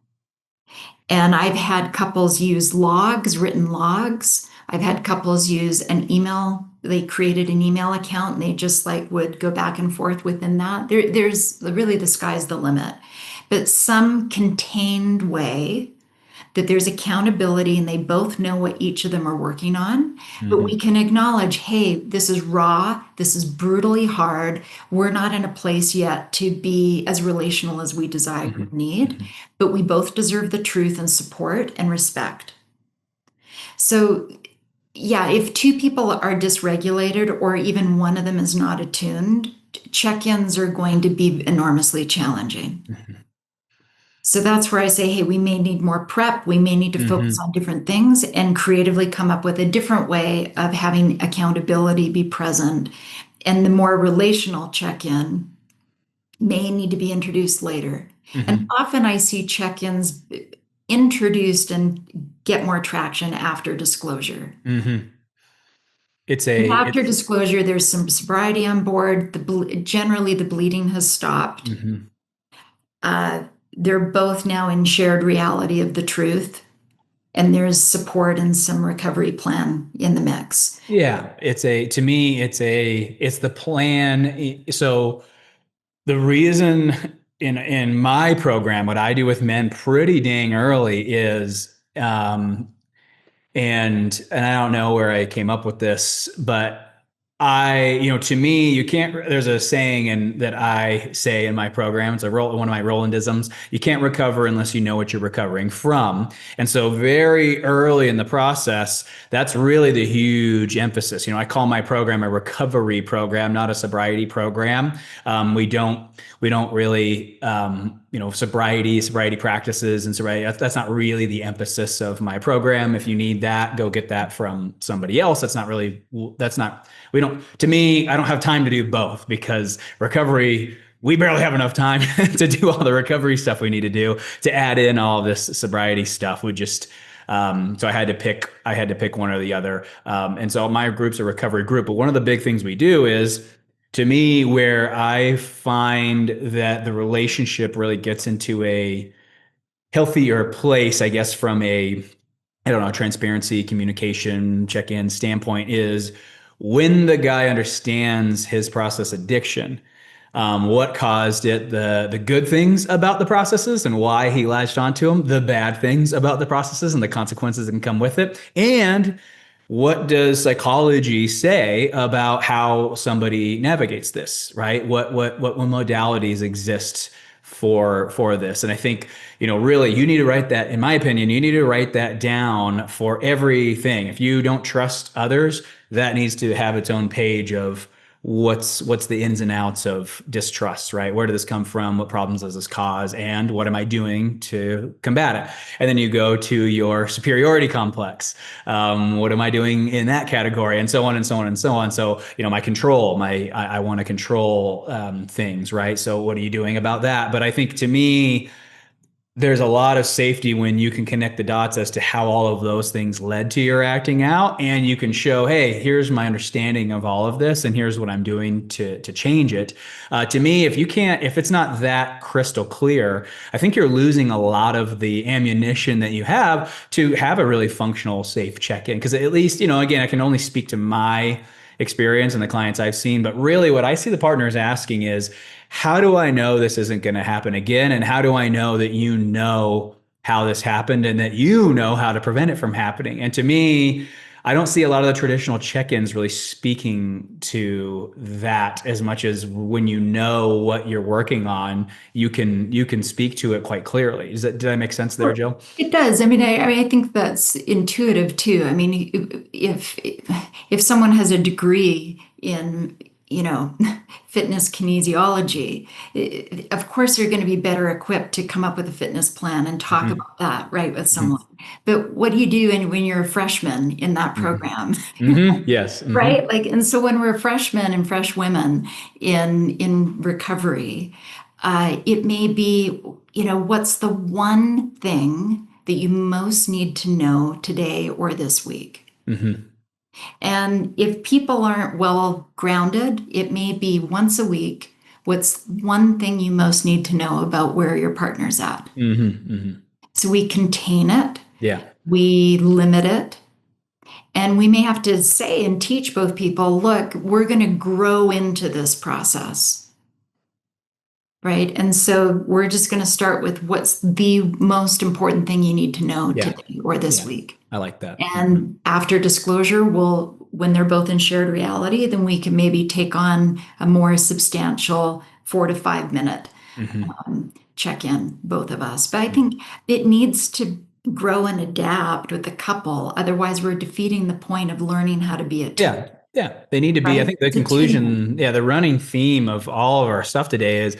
And I've had couples use logs, written logs. I've had couples use an email. They created an email account and they just like would go back and forth within that. There's really, the sky's the limit. But some contained way that there's accountability and they both know what each of them are working on. But we Mm-hmm. can acknowledge, hey, this is raw, this is brutally hard. We're not in a place yet to be as relational as we desire or need, Mm-hmm. but we both deserve the truth and support and respect. So, yeah, if two people are dysregulated or even one of them is not attuned, check ins are going to be enormously challenging. Mm-hmm. So that's where I say, hey, we may need more prep. We may need to focus Mm-hmm. on different things and creatively come up with a different way of having accountability be present. And the more relational check in may need to be introduced later. And Mm-hmm. often I see check ins introduced and get more traction after disclosure. Mm-hmm. And after It's disclosure, there's some sobriety on board. Generally, the bleeding has stopped. mm-hmm. Uh, they're both now in shared reality of the truth, and there's support and some recovery plan in the mix. Yeah, to me, it's the plan. So the reason in my program, what I do with men pretty dang early is, and I don't know where I came up with this, but to me, you can't. There's a saying that I say in my program. It's one of my Rolandisms. You can't recover unless you know what you're recovering from. And so, very early in the process, that's really the huge emphasis. I call my program a recovery program, not a sobriety program. We don't really, sobriety practices and sobriety. That's not really the emphasis of my program. If you need that, go get that from somebody else. That's not, we don't, to me, I don't have time to do both because recovery, we barely have enough time to do all the recovery stuff we need to do to add in all this sobriety stuff. So I had to pick one or the other. And so my group's a recovery group. But one of the big things we do is, to me, where I find that the relationship really gets into a healthier place, I guess, from a, I don't know, transparency, communication, check-in standpoint, is when the guy understands his process addiction, what caused it, the good things about the processes and why he latched onto them, the bad things about the processes and the consequences that can come with it, and what does psychology say about how somebody navigates this, right? What modalities exist for this? And I think, really, you need to write that. In my opinion, you need to write that down for everything. If you don't trust others, that needs to have its own page of what's the ins and outs of distrust, right? Where did this come from? What problems does this cause? And what am I doing to combat it? And then you go to your superiority complex. What am I doing in that category? And so on and so on and so on. So, my control, I want to control things, right? So what are you doing about that? But I think, to me, there's a lot of safety when you can connect the dots as to how all of those things led to your acting out, and you can show, hey, here's my understanding of all of this, and here's what I'm doing to change it. To me, if it's not that crystal clear, I think you're losing a lot of the ammunition that you have to have a really functional, safe check-in. Because at least, again, I can only speak to my experience and the clients I've seen, but really what I see the partners asking is, how do I know this isn't going to happen again? And how do I know that you know how this happened and that you know how to prevent it from happening? And to me, I don't see a lot of the traditional check-ins really speaking to that as much as, when you know what you're working on, you can speak to it quite clearly. Did that make sense there, Jill? It does. I think that's intuitive too. I mean, if someone has a degree in, fitness kinesiology, of course they're going to be better equipped to come up with a fitness plan and talk Mm-hmm. about that, right, with Mm-hmm. someone. But what do you do when you're a freshman in that Mm-hmm. program? Mm-hmm. Yes. Mm-hmm. Right? Like, and so when we're freshmen and fresh women in recovery, it may be, what's the one thing that you most need to know today or this week? Mm-hmm. And if people aren't well grounded, it may be once a week. What's one thing you most need to know about where your partner's at? Mm-hmm. Mm-hmm. So we contain it, Yeah. we limit it, and we may have to say and teach both people, look, we're going to grow into this process, right? And so we're just going to start with what's the most important thing you need to know Yeah. today or this Yeah. week. I like that. Mm-hmm. And after disclosure, when they're both in shared reality, then we can maybe take on a more substantial 4 to 5 minute Mm-hmm. check in, both of us. But I think it needs to grow and adapt with the couple. Otherwise, we're defeating the point of learning how to be a team, Yeah. Yeah. They need to be, I right? think the It's a team. conclusion, yeah, the running theme of all of our stuff today is,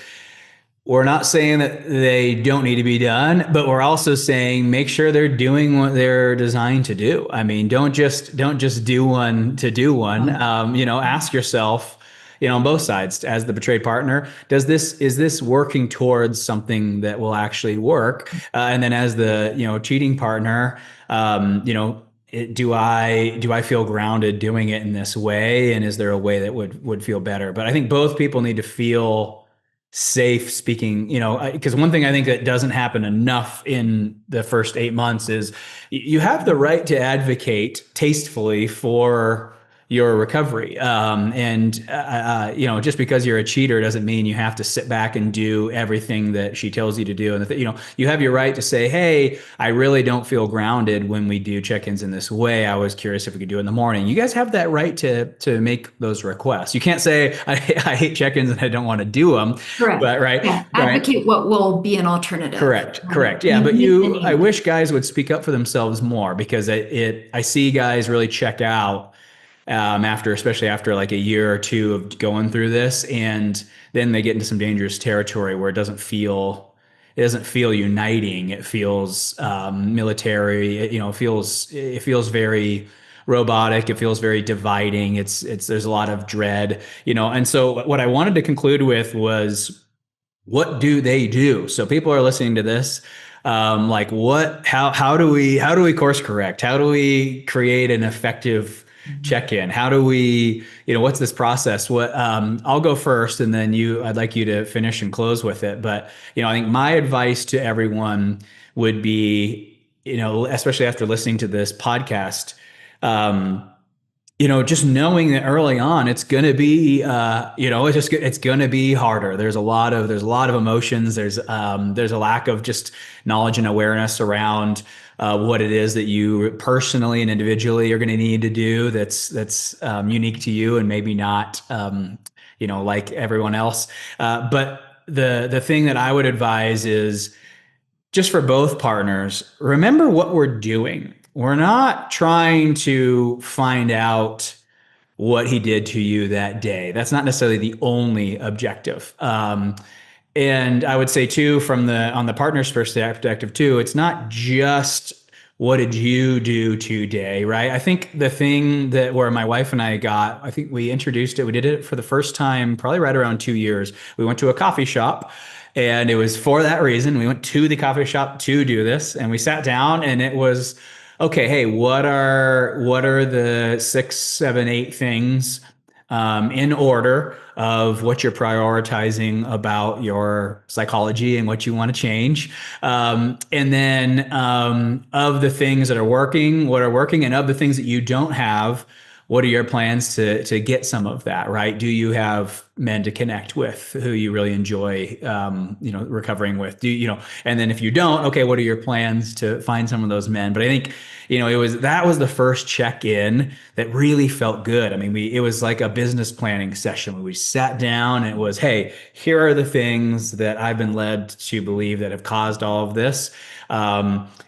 we're not saying that they don't need to be done, but we're also saying make sure they're doing what they're designed to do. I mean, don't just do one to do one. Ask yourself, on both sides, as the betrayed partner, is this working towards something that will actually work? And then as the cheating partner, do I feel grounded doing it in this way? And is there a way that would feel better? But I think both people need to feel safe speaking, because one thing I think that doesn't happen enough in the first 8 months is, you have the right to advocate tastefully for your recovery. And just because you're a cheater doesn't mean you have to sit back and do everything that she tells you to do. And you have your right to say, hey, I really don't feel grounded when we do check-ins in this way. I was curious if we could do it in the morning. You guys have that right to make those requests. You can't say, I hate check-ins and I don't want to do them. Correct. But right, Yeah. right. Advocate what will be an alternative. Correct, Right? correct. Yeah, but Meet the I need. wish guys would speak up for themselves more, because I see guys really check out, especially after like a year or two of going through this, and then they get into some dangerous territory where it doesn't feel uniting. It feels military. It feels very robotic. It feels very dividing. There's a lot of dread, and so what I wanted to conclude with was, what do they do? So people are listening to this. Like how do we course correct? How do we create an effective Mhm. check-in? How do we, what's this process? I'll go first and then I'd like you to finish and close with it. But, I think my advice to everyone would be, especially after listening to this podcast, um, just knowing that early on, it's going to be, it's going to be harder. There's a lot of emotions. There's a lack of just knowledge and awareness around what it is that you personally and individually are going to need to do. That's unique to you and maybe not, like everyone else. But the thing that I would advise is just for both partners, remember what we're doing. We're not trying to find out what he did to you that day. That's not necessarily the only objective. And I would say too, from the on the partner's perspective too, it's not just what did you do today, right? I think the thing that where my wife and I got, I think we introduced it. We did it for the first time, probably right around 2 years. We went to a coffee shop. And it was for that reason. We went to the coffee shop to do this, and we sat down, and it was okay. Hey, what are the six, seven, eight things in order of what you're prioritizing about your psychology and what you want to change. And then of the things that are working, what are working, and of the things that you don't have, what are your plans to get some of that, right? Do you have men to connect with who you really enjoy, recovering with? And then if you don't, okay, what are your plans to find some of those men? But I think, that was the first check in that really felt good. I mean, it was like a business planning session where we sat down and it was, hey, here are the things that I've been led to believe that have caused all of this.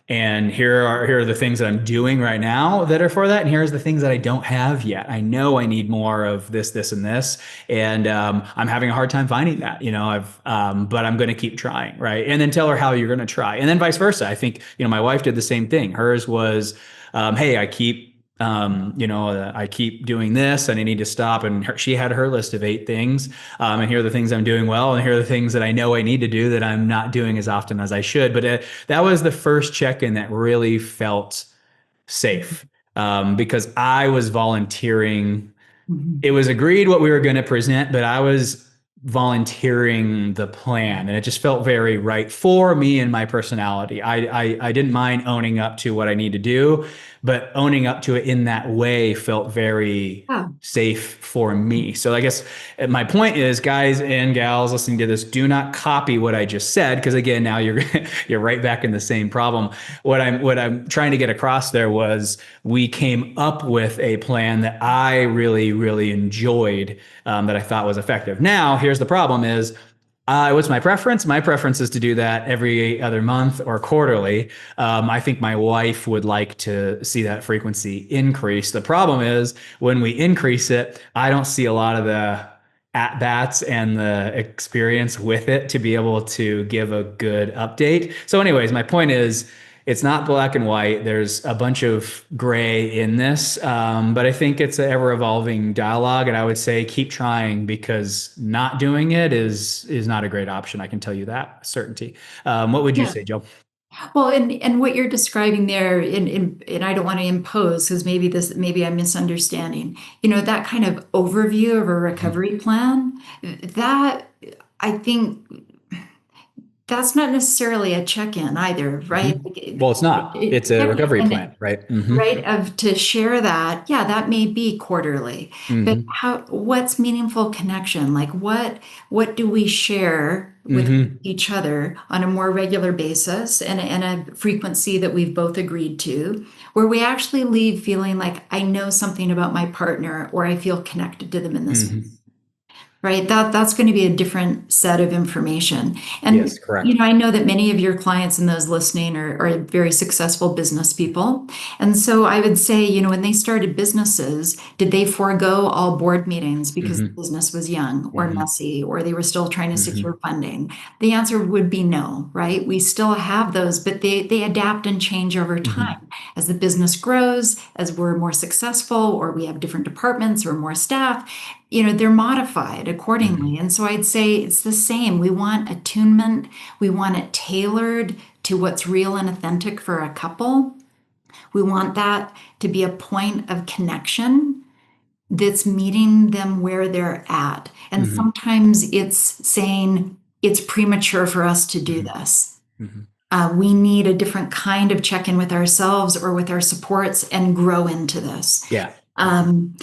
And here are the things that I'm doing right now that are for that. And here's the things that I don't have yet. I know I need more of this, and this. And I'm having a hard time finding that, but I'm going to keep trying. Right. And then tell her how you're going to try. And then vice versa. I think, my wife did the same thing. Hers was, hey, I keep doing this and I need to stop. And she had her list of 8 things. And here are the things I'm doing well. And here are the things that I know I need to do that I'm not doing as often as I should. But that was the first check-in that really felt safe, because I was volunteering. Mhm. It was agreed what we were going to present, but I was volunteering the plan, and it just felt very right for me and my personality. I didn't mind owning up to what I need to do, but owning up to it in that way felt very Yeah. safe for me. So I guess my point is, guys and gals listening to this, do not copy what I just said, because again, now you're right back in the same problem. What I'm trying to get across there was we came up with a plan that I really, really enjoyed, that I thought was effective. Now, here's the problem is, what's my preference? My preference is to do that every other month or quarterly. I think my wife would like to see that frequency increase. The problem is when we increase it, I don't see a lot of the at bats and the experience with it to be able to give a good update. So, anyways, my point is, it's not black and white. There's a bunch of gray in this, but I think it's an ever evolving dialogue. And I would say keep trying, because not doing it is not a great option. I can tell you that certainty. What would you Yeah. say, Joe? Well, and what you're describing there, and I don't want to impose because maybe I'm misunderstanding. That kind of overview of a Mhm. recovery plan, that I think that's not necessarily a check-in either, right? Mhm. Well, it's not. It's a recovery Check-in, plan, right? Hmm. right, of to share that, yeah, that may be quarterly, but Hmm. what's meaningful connection? Like what do we share with Hmm. each other on a more regular basis and a frequency that we've both agreed to, where we actually leave feeling like I know something about my partner or I feel connected to them in this, Hmm. right? That's going to be a different set of information. And Yes, correct. I know that many of your clients and those listening are very successful business people. And so I would say, when they started businesses, did they forego all board meetings because the Hmm. business was young or Hmm. messy or they were still trying to Hmm. secure funding? The answer would be no, right? We still have those, but they adapt and change over Hmm. time as the business grows, as we're more successful, or we have different departments or more staff, they're modified accordingly. Hmm. And so I'd say it's the same. We want attunement, we want it tailored to what's real and authentic for a couple. We want that to be a point of connection that's meeting them where they're at. And Hmm. sometimes it's saying it's premature for us to do Hmm. this. Hmm. We need a different kind of check in with ourselves or with our supports and grow into this. Yeah. Um,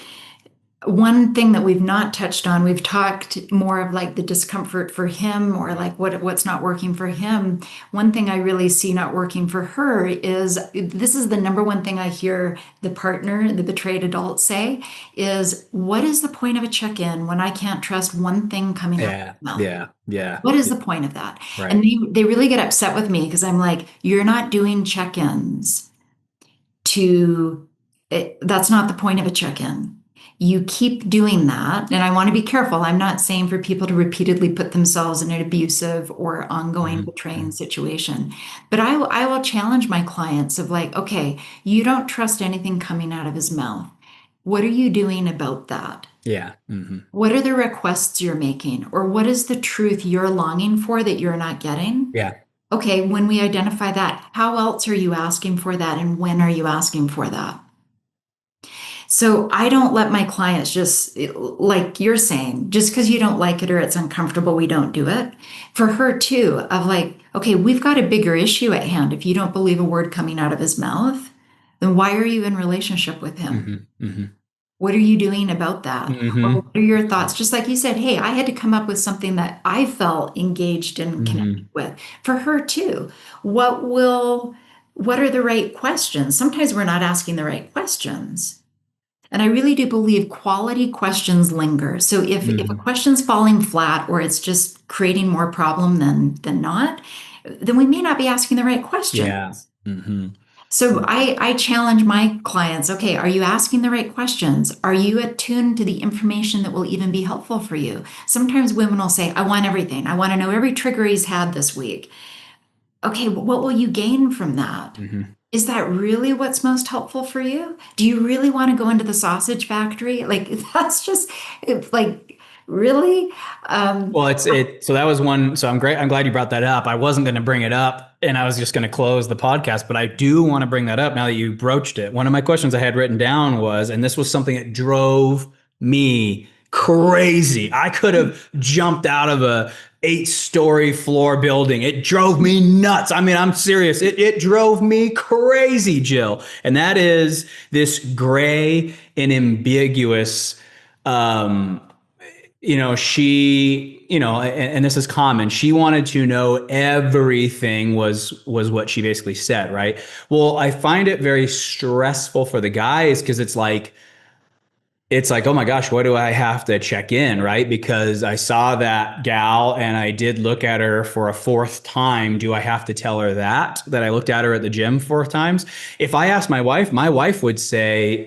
One thing that we've not touched on, we've talked more of like the discomfort for him or like what's not working for him. One thing I really see not working for her is this is the number one thing I hear the partner, the betrayed adult say is, what is the point of a check-in when I can't trust one thing coming out of Yeah. my mouth? Yeah. Yeah. What is Yeah. the point of that? And Right. they really get upset with me because I'm like, you're not doing check-ins to that's not the point of a check-in. You keep doing that, and I want to be careful. I'm not saying for people to repeatedly put themselves in an abusive or ongoing Hmm. betraying situation, but I will challenge my clients of like, okay, you don't trust anything coming out of his mouth. What are you doing about that? Yeah. Hmm. What are the requests you're making, or what is the truth you're longing for that you're not getting? Yeah. Okay, when we identify that, how else are you asking for that, and when are you asking for that? So I don't let my clients just, like you're saying, just because you don't like it or it's uncomfortable, we don't do it. For her too, of like, okay, we've got a bigger issue at hand. If you don't believe a word coming out of his mouth, then why are you in relationship with him? Hmm. Hmm. What are you doing about that? Or what Hmm. are your thoughts? Just like you said, hey, I had to come up with something that I felt engaged and connected Hmm. with. For her too, what are the right questions? Sometimes we're not asking the right questions. And I really do believe quality questions linger. So if a Hmm. question's falling flat or it's just creating more problem than not, then we may not be asking the right Yeah. questions. Hmm. So I challenge my clients, okay, are you asking the right questions? Are you attuned to the information that will even be helpful for you? Sometimes women will say, I want everything. I want to know every trigger he's had this week. Okay, what will you gain from that? Hmm. Is that really what's most helpful for you? Do you really want to go into the sausage factory? Like that's just like really? Um, Well, so that was one. So I'm great. I'm glad you brought that up. I wasn't going to bring it up and I was just going to close the podcast, but I do want to bring that up now that you broached it. One of my questions I had written down was, and this was something that drove me crazy. I could have jumped out of a 8-story floor building. It drove me nuts. I mean, I'm serious. It drove me crazy, Jill. And that is this gray and ambiguous, um, and this is common. She wanted to know everything was what she basically said, right? Well, I find it very stressful for the guys because it's like, oh my gosh, what do I have to check in, right? Because I saw that gal and I did look at her for a fourth time. Do I have to tell her that I looked at her at the gym 4 times? If I asked my wife would say,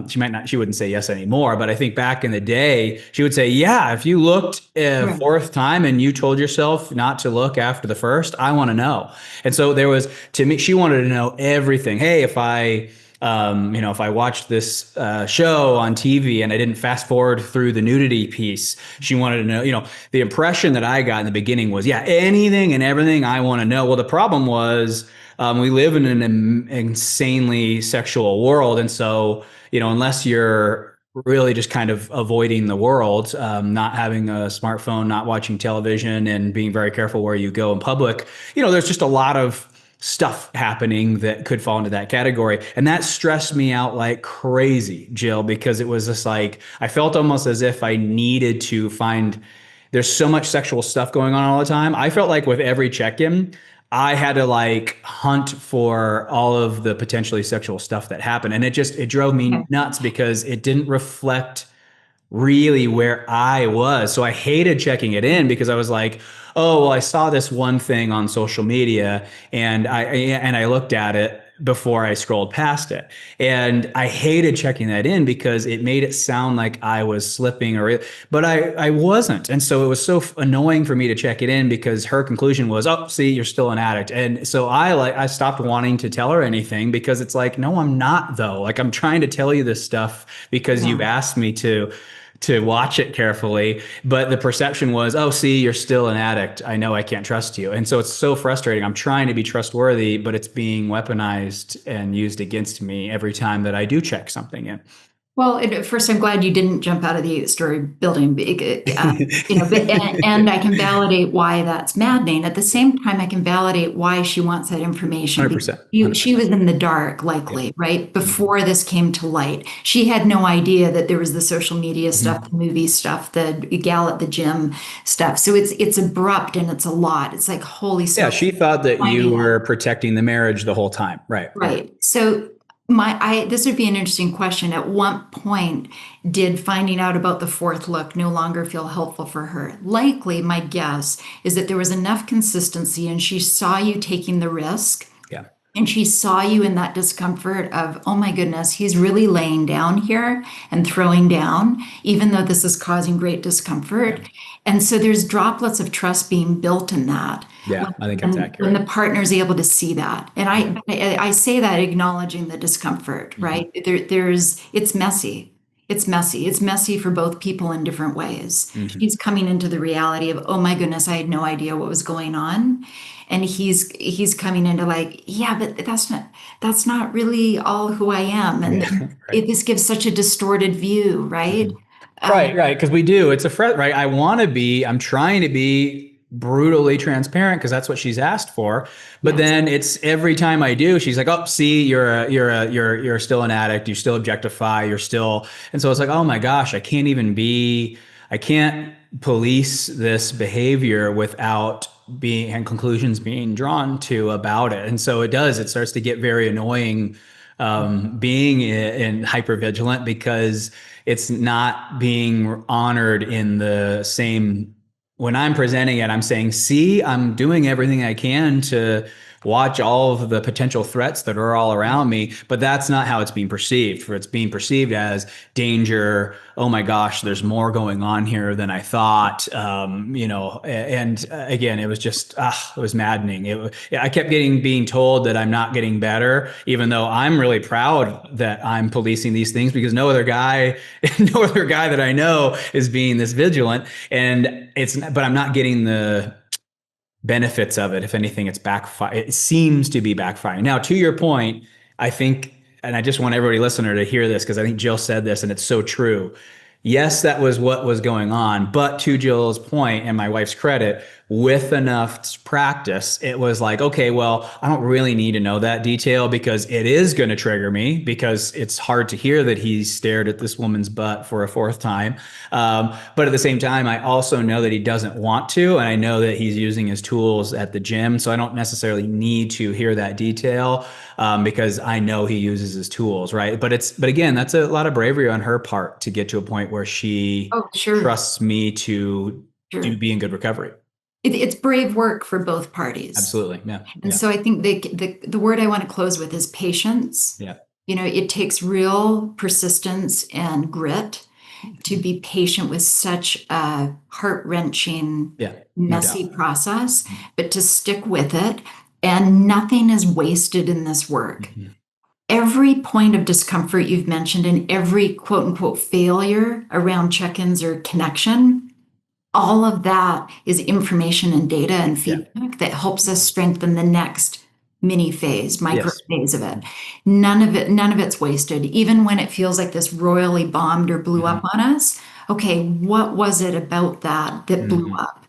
she wouldn't say yes anymore, but I think back in the day, she would say, yeah, if you looked a right. fourth time and you told yourself not to look after the first, I want to know. And so to me, she wanted to know everything. Hey, if I watched this show on TV and I didn't fast forward through the nudity piece, she wanted to know, the impression that I got in the beginning was, yeah, anything and everything I want to know. Well, the problem was we live in an insanely sexual world. And so, unless you're really just kind of avoiding the world, not having a smartphone, not watching television, and being very careful where you go in public, there's just a lot of stuff happening that could fall into that category. And that stressed me out like crazy, Jill, because it was just like, I felt almost as if I needed to find, there's so much sexual stuff going on all the time. I felt like with every check in, I had to like hunt for all of the potentially sexual stuff that happened. And it drove me Okay. nuts because it didn't reflect really where I was. So I hated checking it in because I was like, oh, well, I saw this one thing on social media and I looked at it before I scrolled past it. And I hated checking that in because it made it sound like I was slipping but I wasn't. And so it was so annoying for me to check it in because her conclusion was, oh, see, you're still an addict. And so I stopped wanting to tell her anything because it's like, no, I'm not though. Like I'm trying to tell you this stuff because you've Yeah. asked me to to watch it carefully. But the perception was, oh, see, you're still an addict. I know I can't trust you. And so it's so frustrating. I'm trying to be trustworthy, but it's being weaponized and used against me every time that I do check something in. Well, first, I'm glad you didn't jump out of the eight-story building, and I can validate why that's maddening. At the same time, I can validate why she wants that information because 100%. she 100%. was in the dark, Yeah. likely, right? Mhm. Before this came to light. She had no idea that there was the social media stuff, Mhm. the movie stuff, the gal at the gym stuff. So it's abrupt and it's a lot. It's like, holy Yeah, smokes, she thought that you finding out. were protecting the marriage the whole time. Right, right. Right. So I this would be an interesting question. At what point did finding out about the fourth look no longer feel helpful for her? Likely, my guess is that there was enough consistency and she saw you taking the risk Yeah. and she saw you in that discomfort of, oh my goodness, he's really laying down here and throwing down, even though this is causing great Yeah. discomfort. And so there's droplets of trust being built in that Yeah. I think that's when the accurate. partner is able to see that. And Yeah. I say that acknowledging the discomfort, Mhm. right? It's messy. It's messy. It's messy for both people in different ways. Mhm. She's coming into the reality of, oh my goodness, I had no idea what was going on. And he's coming into like, yeah, but that's not really all who I am. And Yeah. Right. this gives such a distorted view, right? Mhm. Um, Right, right. Because we do. It's a fret, right? I'm trying to be brutally transparent because that's what she's asked for. But yes. then it's every time I do, she's like, oh, see, you're still an addict. You still objectify. You're still. And so it's like, oh my gosh, I can't police this behavior without being and conclusions being drawn to about it. And so it starts to get very annoying being in hypervigilant because it's not being honored in the same when I'm presenting it, I'm saying, see, I'm doing everything I can to watch all of the potential threats that are all around me, but that's not how it's being perceived. For it's being perceived as danger. Oh my gosh, there's more going on here than I thought. And again, it was just, it was maddening. I kept being told that I'm not getting better, even though I'm really proud that I'm policing these things because no other guy, no other guy that I know is being this vigilant. But I'm not getting the benefits of it. If anything, it's backfire. It seems to be backfiring. Now, to your point, I think, and I just want everybody listener to hear this because I think Jill said this and it's so true. Yes, that was what was going on. But to Jill's point and my wife's credit, with enough practice, it was like, okay, well, I don't really need to know that detail because it is going to trigger me because it's hard to hear that he stared at this woman's butt for a fourth time. But at the same time, I also know that he doesn't want to. And I know that he's using his tools at the gym. So I don't necessarily need to hear that detail because I know he uses his tools, right? But again, that's a lot of bravery on her part to get to a point where she Oh, sure, trusts me to sure. be in good recovery. It's brave work for both parties. Absolutely. Yeah. And Yeah. so I think the word I want to close with is patience. Yeah. It takes real persistence and grit to be patient with such a heart-wrenching, Yeah. No messy doubt. process, but to stick with it. And nothing is wasted in this work. Mhm. Every point of discomfort you've mentioned and every quote unquote failure around check-ins or connection, all of that is information and data and Yeah. feedback that helps us strengthen the next mini phase, micro Yes. phase of it. None of it's wasted. Even when it feels like this royally bombed or blew up Mhm. on us, okay, what was it about that blew Mhm. up?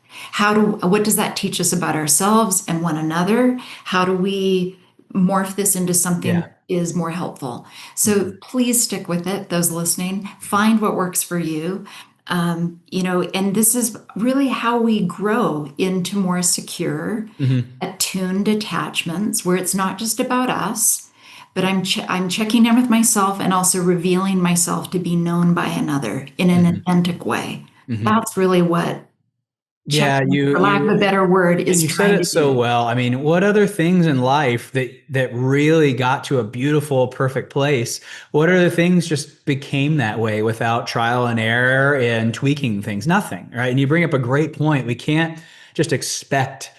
What does that teach us about ourselves and one another? How do we morph this into something that Yeah. is more helpful? So Mhm. please stick with it, those listening. Find what works for you. And this is really how we grow into more secure, Mhm. attuned attachments where it's not just about us, but I'm checking in with myself and also revealing myself to be known by another in an Mhm. authentic way. Mhm. That's really what Yeah, check-in, for lack of a better word, and is you said trying it to so do. well. I mean, what other things in life that really got to a beautiful, perfect place? What other things just became that way without trial and error and tweaking things? Nothing, right? And you bring up a great point. Just expect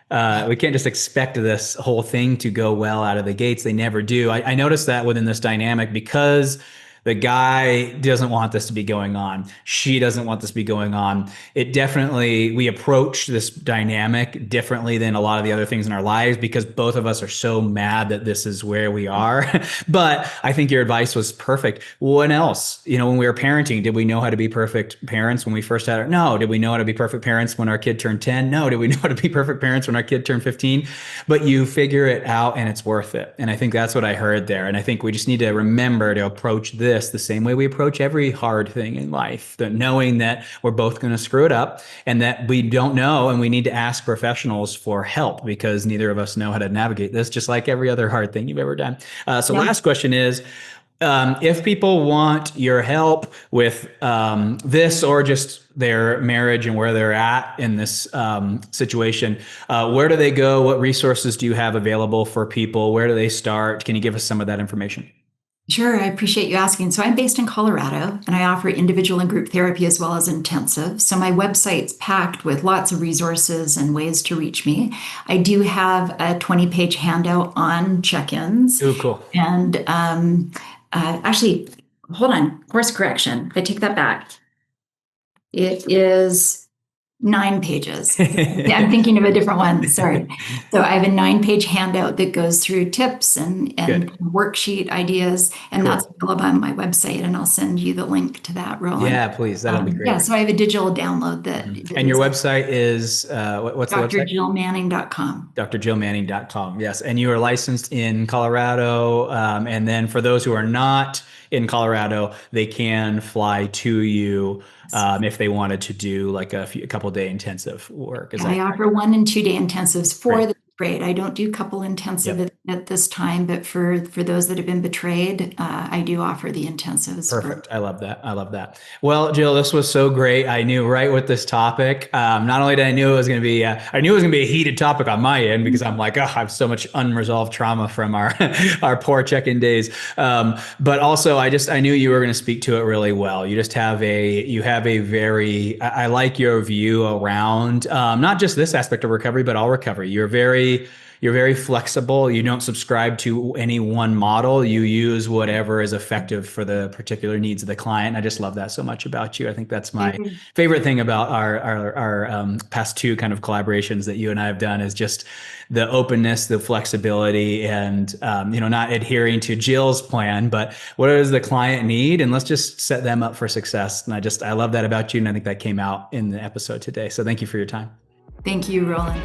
we can't just expect this whole thing to go well out of the gates. They never do. I noticed that within this dynamic because The guy doesn't want this to be going on. She doesn't want this to be going on. It definitely, we approach this dynamic differently than a lot of the other things in our lives because both of us are so mad that this is where we are. But I think your advice was perfect. What else? When we were parenting, did we know how to be perfect parents when we first had our, no. Did we know how to be perfect parents when our kid turned 10? No. Did we know how to be perfect parents when our kid turned 15? But you figure it out and it's worth it. And I think that's what I heard there. And I think we just need to remember to approach this the same way we approach every hard thing in life, that knowing that we're both going to screw it up and that we don't know and we need to ask professionals for help because neither of us know how to navigate this, just like every other hard thing you've ever done. So Yeah. last question is, if people want your help with this or just their marriage and where they're at in this situation, where do they go? What resources do you have available for people? Where do they start? Can you give us some of that information? Sure, I appreciate you asking. So I'm based in Colorado and I offer individual and group therapy as well as intensive. So my website's packed with lots of resources and ways to reach me. I do have a 20-page handout on check-ins. Oh, cool. And actually, hold on, course correction. I take that back. It is 9 pages. I'm thinking of a different one. Sorry. So I have a 9-page handout that goes through tips and worksheet ideas, and Cool. that's available on my website. And I'll send you the link to that, Roland. Yeah, please. That'll be great. Yeah, so I have a digital download that And your is website is what's the website? drjillmanning.com. drjillmanning.com. Yes. And you are licensed in Colorado. And then for those who are not in Colorado, they can fly to you if they wanted to do like a couple day intensive work. Is that I correct? offer 1 and 2 day intensives for Great. the betrayed. I don't do couple intensive Yep. at this time, but for those that have been betrayed, I do offer the intensives. Perfect. I love that. I love that. Well, Jill, this was so great. I knew right with this topic. Not only did I knew it was going to be, I knew it was going to be a heated topic on my end because I'm like, oh, I have so much unresolved trauma from our our poor check-in days. But also, I knew you were going to speak to it really well. You just have a very, I like your view around not just this aspect of recovery, but all recovery. You're very flexible. You don't subscribe to any one model. You use whatever is effective for the particular needs of the client. I just love that so much about you. I think that's my favorite thing about our past 2 kind of collaborations that you and I have done is just the openness, the flexibility, and not adhering to Jill's plan, but what does the client need, and let's just set them up for success. And I love that about you, and I think that came out in the episode today. So thank you for your time. Thank you, Roland.